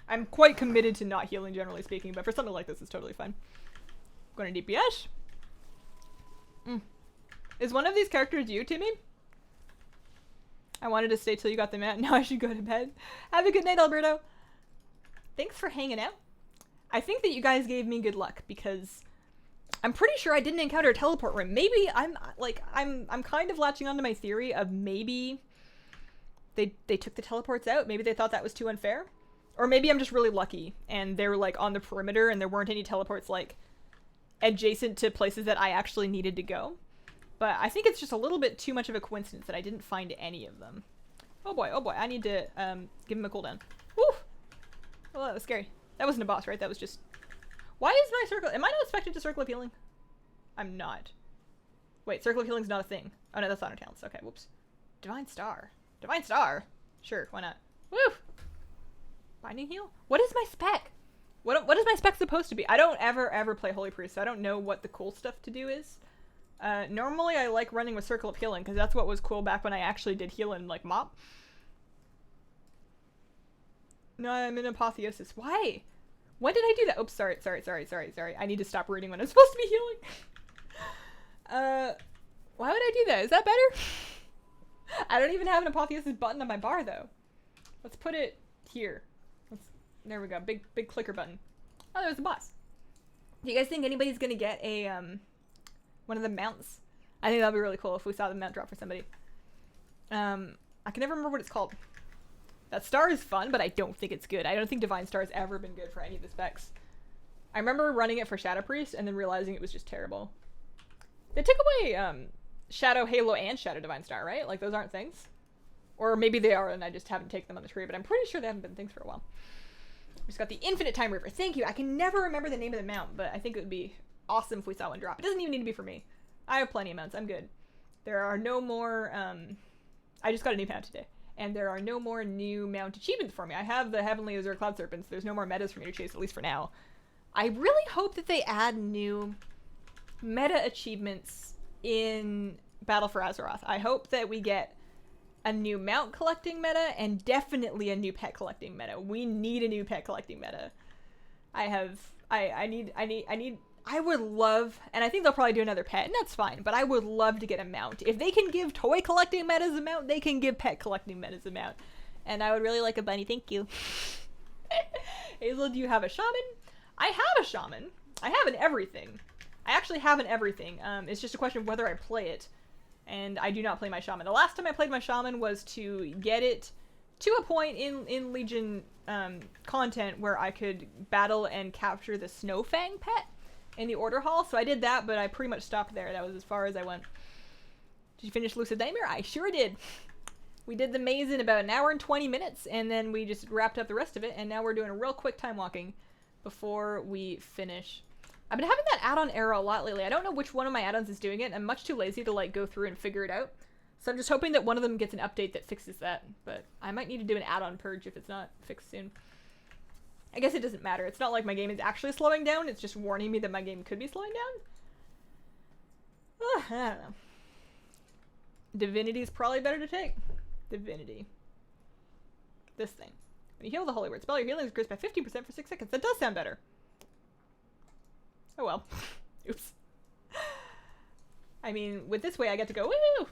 I'm quite committed to not healing, generally speaking, but for something like this, it's totally fine. Going to DPS. Is one of these characters you, Timmy? I wanted to stay till you got them out. Now I should go to bed. Have a good night, Alberto. Thanks for hanging out. I think that you guys gave me good luck because I'm pretty sure I didn't encounter a teleport room. Maybe I'm kind of latching onto my theory of maybe they took the teleports out. Maybe they thought that was too unfair. Or maybe I'm just really lucky and they're like on the perimeter and there weren't any teleports like adjacent to places that I actually needed to go. But I think it's just a little bit too much of a coincidence that I didn't find any of them. Oh boy, I need to give him a cooldown. Woo! Well, that was scary. That wasn't a boss, right? That was just... Why is my circle... Am I not expected to circle of healing? I'm not. Wait, circle of healing's not a thing. Oh no, that's honor talents. Okay, whoops. Divine Star. Divine Star? Sure, why not? Woo! Binding heal? What is my spec? What is my spec supposed to be? I don't ever play Holy Priest, so I don't know what the cool stuff to do is. Normally I like running with Circle of Healing, because that's what was cool back when I actually did heal in, like, MOP. No, I'm in Apotheosis. Why? When did I do that? Oops, sorry. I need to stop reading when I'm supposed to be healing. Why would I do that? Is that better? I don't even have an Apotheosis button on my bar, though. Let's put it here. There we go. Big clicker button. Oh, there's a boss. Do you guys think anybody's gonna get a, one of the mounts? I think that'd be really cool if we saw the mount drop for somebody. I can never remember what it's called. That star is fun, but I don't think it's good. I don't think Divine Star has ever been good for any of the specs. I remember running it for Shadow Priest and then realizing it was just terrible. They took away Shadow Halo and Shadow Divine Star, right? Like, those aren't things? Or maybe they are and I just haven't taken them on the tree, but I'm pretty sure they haven't been things for a while. We just got the Infinite Time River. Thank you. I can never remember the name of the mount, but I think it would be awesome if we saw one drop. It doesn't even need to be for me. I have plenty of mounts. I'm good. There are no more... I just got a new mount today. And there are no more new mount achievements for me. I have the Heavenly Azure Cloud Serpents. There's no more metas for me to chase, at least for now. I really hope that they add new meta achievements in Battle for Azeroth. I hope that we get a new mount collecting meta and definitely a new pet collecting meta. We need a new pet collecting meta. I would love, and I think they'll probably do another pet, and that's fine, but I would love to get a mount. If they can give toy collecting metas a mount, they can give pet collecting metas a mount. And I would really like a bunny, thank you. Hazel, do you have a shaman? I have a shaman. I have an everything. I actually have an everything. It's just a question of whether I play it. And I do not play my shaman. The last time I played my shaman was to get it to a point in Legion content where I could battle and capture the Snowfang pet in the order hall. So I did that, but I pretty much stopped there. That was as far as I went. Did you finish Lucid Nightmare? I sure did. We did the maze in about an hour and 20 minutes, and then we just wrapped up the rest of it, and now we're doing a real quick time walking before we finish. I've been having that add-on error a lot lately. I don't know which one of my add-ons is doing it. I'm much too lazy to like go through and figure it out. So I'm just hoping that one of them gets an update that fixes that. But I might need to do an add-on purge if it's not fixed soon. I guess it doesn't matter. It's not like my game is actually slowing down. It's just warning me that my game could be slowing down. I don't know. Divinity is probably better to take. Divinity. This thing. When you heal the Holy Word spell, your healing increased by 15% for 6 seconds. That does sound better. Oh well. Oops. I mean, with this way I get to go, woo!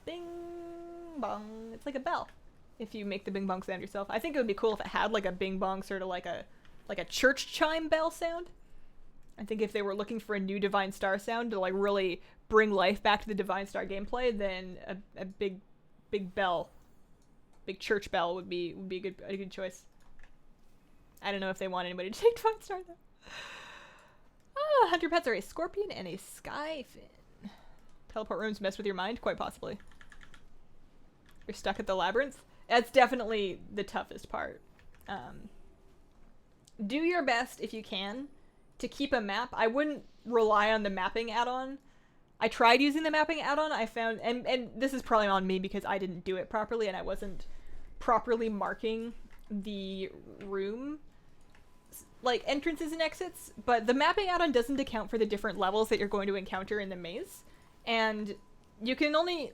Bing bong. It's like a bell. If you make the bing bong sound yourself. I think it would be cool if it had like a bing bong, sort of like a church chime bell sound. I think if they were looking for a new Divine Star sound to like really bring life back to the Divine Star gameplay, then a big bell, big church bell would be a good choice. I don't know if they want anybody to take Divine Star though. Hunter pets are a scorpion and a skyfin. Teleport rooms mess with your mind? Quite possibly. You're stuck at the labyrinth? That's definitely the toughest part. Do your best if you can to keep a map. I wouldn't rely on the mapping add-on. I tried using the mapping add-on. I found, and this is probably on me because I didn't do it properly and I wasn't properly marking the room like entrances and exits, but the mapping add-on doesn't account for the different levels that you're going to encounter in the maze. And you can only,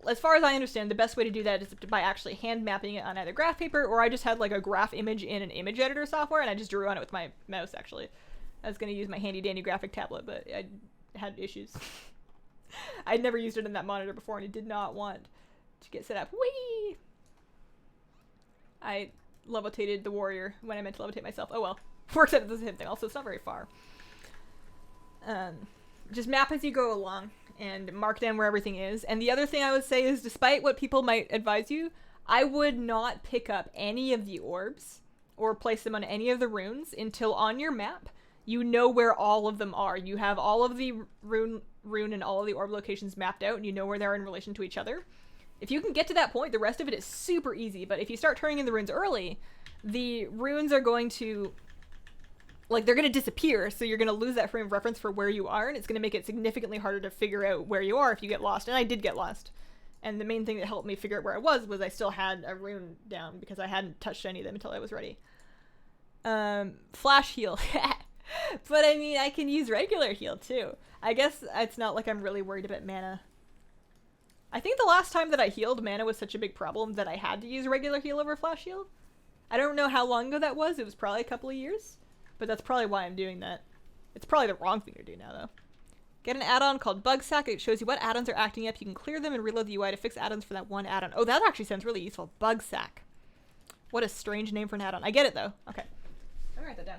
as far as I understand, the best way to do that is by actually hand mapping it on either graph paper, or I just had like a graph image in an image editor software and I just drew on it with my mouse. Actually, I was going to use my handy dandy graphic tablet, but I had issues. I'd never used it in that monitor before and it did not want to get set up. Whee! I levitated the warrior when I meant to levitate myself. Oh well. Works out the same thing. Also, it's not very far. Just map as you go along and mark down where everything is. And the other thing I would say is, despite what people might advise you, I would not pick up any of the orbs or place them on any of the runes until on your map you know where all of them are. You have all of the rune and all of the orb locations mapped out and you know where they're in relation to each other. If you can get to that point, the rest of it is super easy. But if you start turning in the runes early, the runes are going to, like, they're going to disappear, so you're going to lose that frame of reference for where you are, and it's going to make it significantly harder to figure out where you are if you get lost. And I did get lost. And the main thing that helped me figure out where I was I still had a rune down because I hadn't touched any of them until I was ready. Flash heal. But I mean, I can use regular heal too. I guess it's not like I'm really worried about mana. I think the last time that I healed, mana was such a big problem that I had to use regular heal over flash heal. I don't know how long ago that was. It was probably a couple of years. But that's probably why I'm doing that. It's probably the wrong thing to do now, though. Get an add-on called Bug Sack. It shows you what add-ons are acting up. You can clear them and reload the UI to fix add-ons for that one add-on. Oh, that actually sounds really useful. Bug Sack. What a strange name for an add-on. I get it, though. Okay. Let me write that down.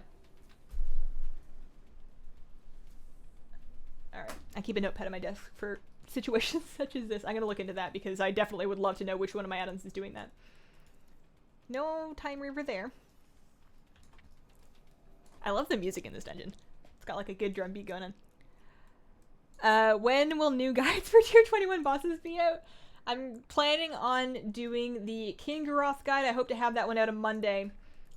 Alright. I keep a notepad on my desk for situations such as this. I'm going to look into that because I definitely would love to know which one of my add-ons is doing that. No time reaver there. I love the music in this dungeon. It's got like a good drum beat going on. When will new guides for tier 21 bosses be out? I'm planning on doing the King Garoth guide. I hope to have that one out on Monday.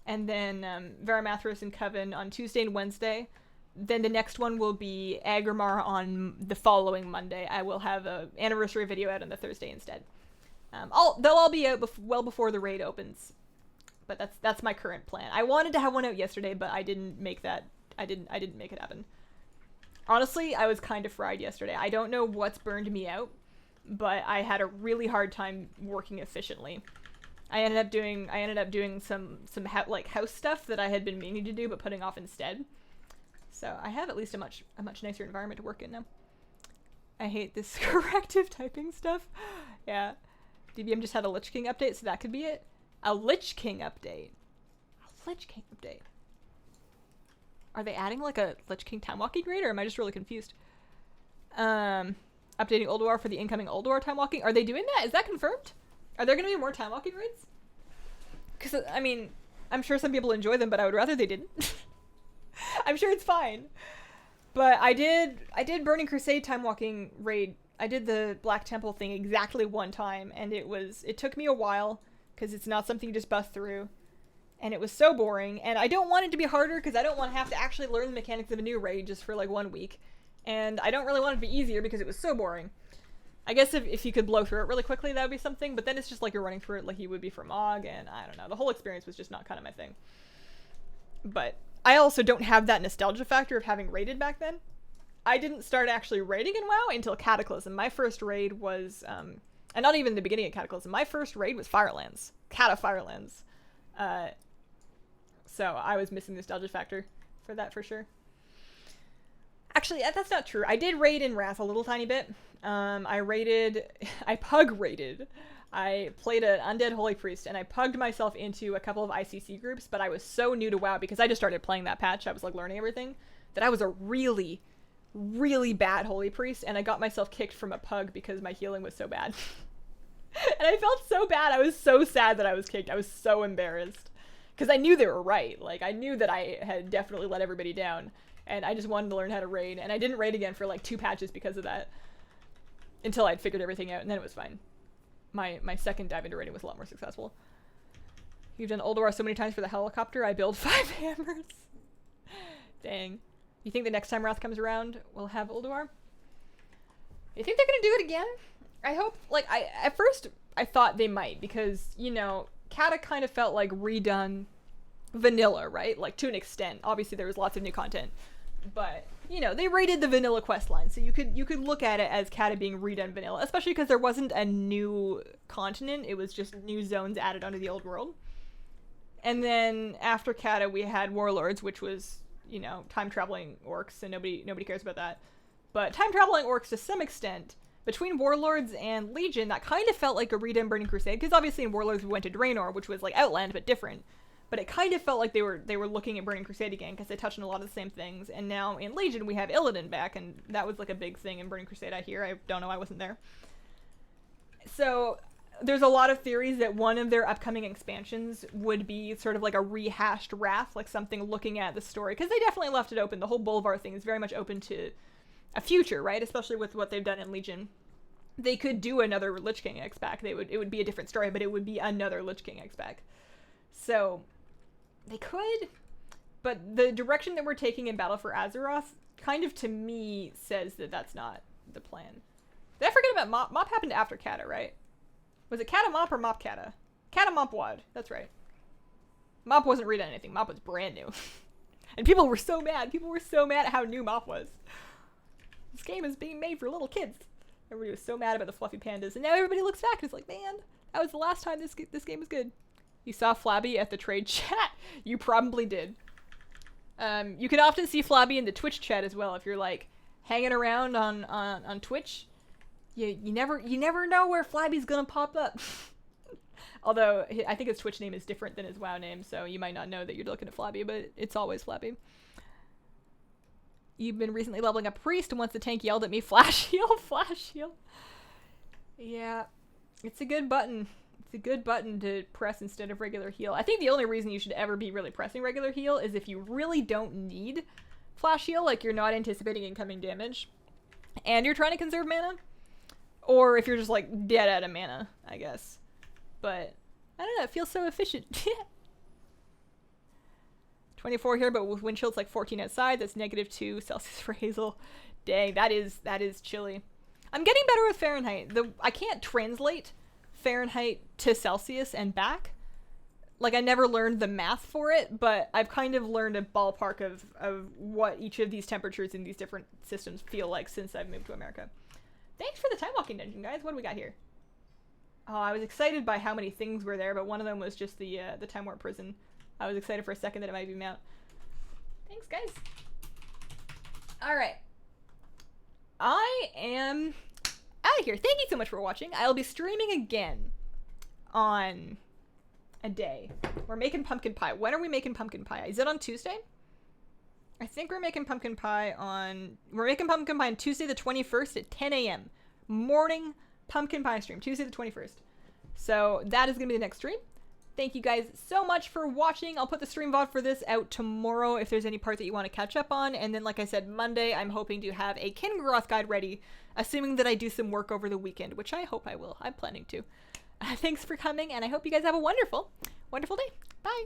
And then Varamathras and Coven on Tuesday and Wednesday. Then the next one will be Agrimar on the following Monday. I will have an anniversary video out on the Thursday instead. They'll all be out well before the raid opens. But that's my current plan. I wanted to have one out yesterday, but I didn't make that. I didn't make it happen. Honestly, I was kind of fried yesterday. I don't know what's burned me out, but I had a really hard time working efficiently. I ended up doing some house stuff that I had been meaning to do but putting off instead. So I have at least a much nicer environment to work in now. I hate this corrective typing stuff. Yeah. DBM just had a Lich King update, so that could be it. A Lich King update. A Lich King update. Are they adding like a Lich King time walking raid, or am I just really confused? Updating Ulduar for the incoming Ulduar time walking. Are they doing that? Is that confirmed? Are there going to be more time walking raids? Because, I mean, I'm sure some people enjoy them, but I would rather they didn't. I'm sure it's fine. But I did Burning Crusade time walking raid. I did the Black Temple thing exactly one time, and it took me a while because it's not something you just bust through. And it was so boring, and I don't want it to be harder because I don't want to have to actually learn the mechanics of a new raid just for like 1 week. And I don't really want it to be easier because it was so boring. I guess if you could blow through it really quickly, that would be something, but then it's just like you're running through it like you would be for Mog, and I don't know. The whole experience was just not kind of my thing. But I also don't have that nostalgia factor of having raided back then. I didn't start actually raiding in WoW until Cataclysm. My first raid was, and not even the beginning of Cataclysm, my first raid was Firelands. Cata Firelands. So I was missing the nostalgia factor for that for sure. Actually, that's not true. I did raid in Wrath a little tiny bit. I pug raided. I played an Undead Holy Priest, and I pugged myself into a couple of ICC groups, but I was so new to WoW, because I just started playing that patch, I was like learning everything, that I was a really, really bad Holy Priest, and I got myself kicked from a pug because my healing was so bad. And I felt so bad. I was so sad that I was kicked. I was so embarrassed. Because I knew they were right. Like, I knew that I had definitely let everybody down. And I just wanted to learn how to raid. And I didn't raid again for like 2 patches because of that. until I'd figured everything out, and then it was fine. My second dive into raiding was a lot more successful. You've done Ulduar so many times for the helicopter, I build 5 hammers. Dang. You think the next time Wrath comes around, we'll have Ulduar? You think they're gonna do it again? I hope, like, at first, I thought they might, because, you know, Kata kind of felt like redone vanilla, right? Like, to an extent. Obviously, there was lots of new content. But, you know, they raided the vanilla quest line, so you could look at it as Kata being redone vanilla, especially because there wasn't a new continent, it was just new zones added onto the old world. And then, after Kata, we had Warlords, which was, you know, time-traveling orcs, and nobody cares about that. But time-traveling orcs, to some extent, between Warlords and Legion, that kind of felt like a redone Burning Crusade, because obviously in Warlords we went to Draenor, which was like Outland, but different. But it kind of felt like they were looking at Burning Crusade again, because they touched on a lot of the same things. And now in Legion we have Illidan back, and that was like a big thing in Burning Crusade, I hear. I don't know, I wasn't there. So there's a lot of theories that one of their upcoming expansions would be sort of like a rehashed Wrath, like something looking at the story, because they definitely left it open. The whole Bolvar thing is very much open to a future, right? Especially with what they've done in Legion. They could do another Lich King X back. It would be a different story, but it would be another Lich King X back. So they could, but the direction that we're taking in Battle for Azeroth kind of, to me, says that that's not the plan. Did I forget about Mop? Mop happened after Kata, right? Was it Kata Mop or Mop Kata? Kata Mop WoD. That's right. Mop wasn't redone anything. Mop was brand new. And people were so mad. People were so mad at how new Mop was. This game is being made for little kids. Everybody was so mad about the fluffy pandas. And now everybody looks back and is like, man, that was the last time this game was good. You saw Flabby at the trade chat? You probably did. You can often see Flabby in the Twitch chat as well if you're like hanging around on Twitch. You never know where Flabby's gonna pop up. Although I think his Twitch name is different than his WoW name, so you might not know that you're looking at Flabby, but it's always Flabby. You've been recently leveling up Priest, and once the tank yelled at me, flash heal, flash heal. Yeah, it's a good button. It's a good button to press instead of regular heal. I think the only reason you should ever be really pressing regular heal is if you really don't need flash heal, like you're not anticipating incoming damage, and you're trying to conserve mana. Or if you're just like dead out of mana, I guess. But I don't know, it feels so efficient. 24 here, but with wind chill it's like 14 outside. That's -2 Celsius for Hazel. Dang, that is chilly. I'm getting better with Fahrenheit. I can't translate Fahrenheit to Celsius and back. Like, I never learned the math for it, but I've kind of learned a ballpark of what each of these temperatures in these different systems feel like since I've moved to America. Thanks for the time walking dungeon, guys. What do we got here? Oh, I was excited by how many things were there, but one of them was just the Time Warp Prison. I was excited for a second that it might be Mount. Thanks, guys. Alright. I am out of here. Thank you so much for watching. I'll be streaming again on a day. We're making pumpkin pie. When are we making pumpkin pie? Is it on Tuesday? I think we're making pumpkin pie on... We're making pumpkin pie on Tuesday the 21st at 10 a.m. Morning pumpkin pie stream. Tuesday the 21st. So that is going to be the next stream. Thank you guys so much for watching. I'll put the stream VoD for this out tomorrow if there's any part that you want to catch up on. And then, like I said, Monday, I'm hoping to have a Kingaroth guide ready, assuming that I do some work over the weekend, which I hope I will. I'm planning to. Thanks for coming, and I hope you guys have a wonderful, wonderful day. Bye!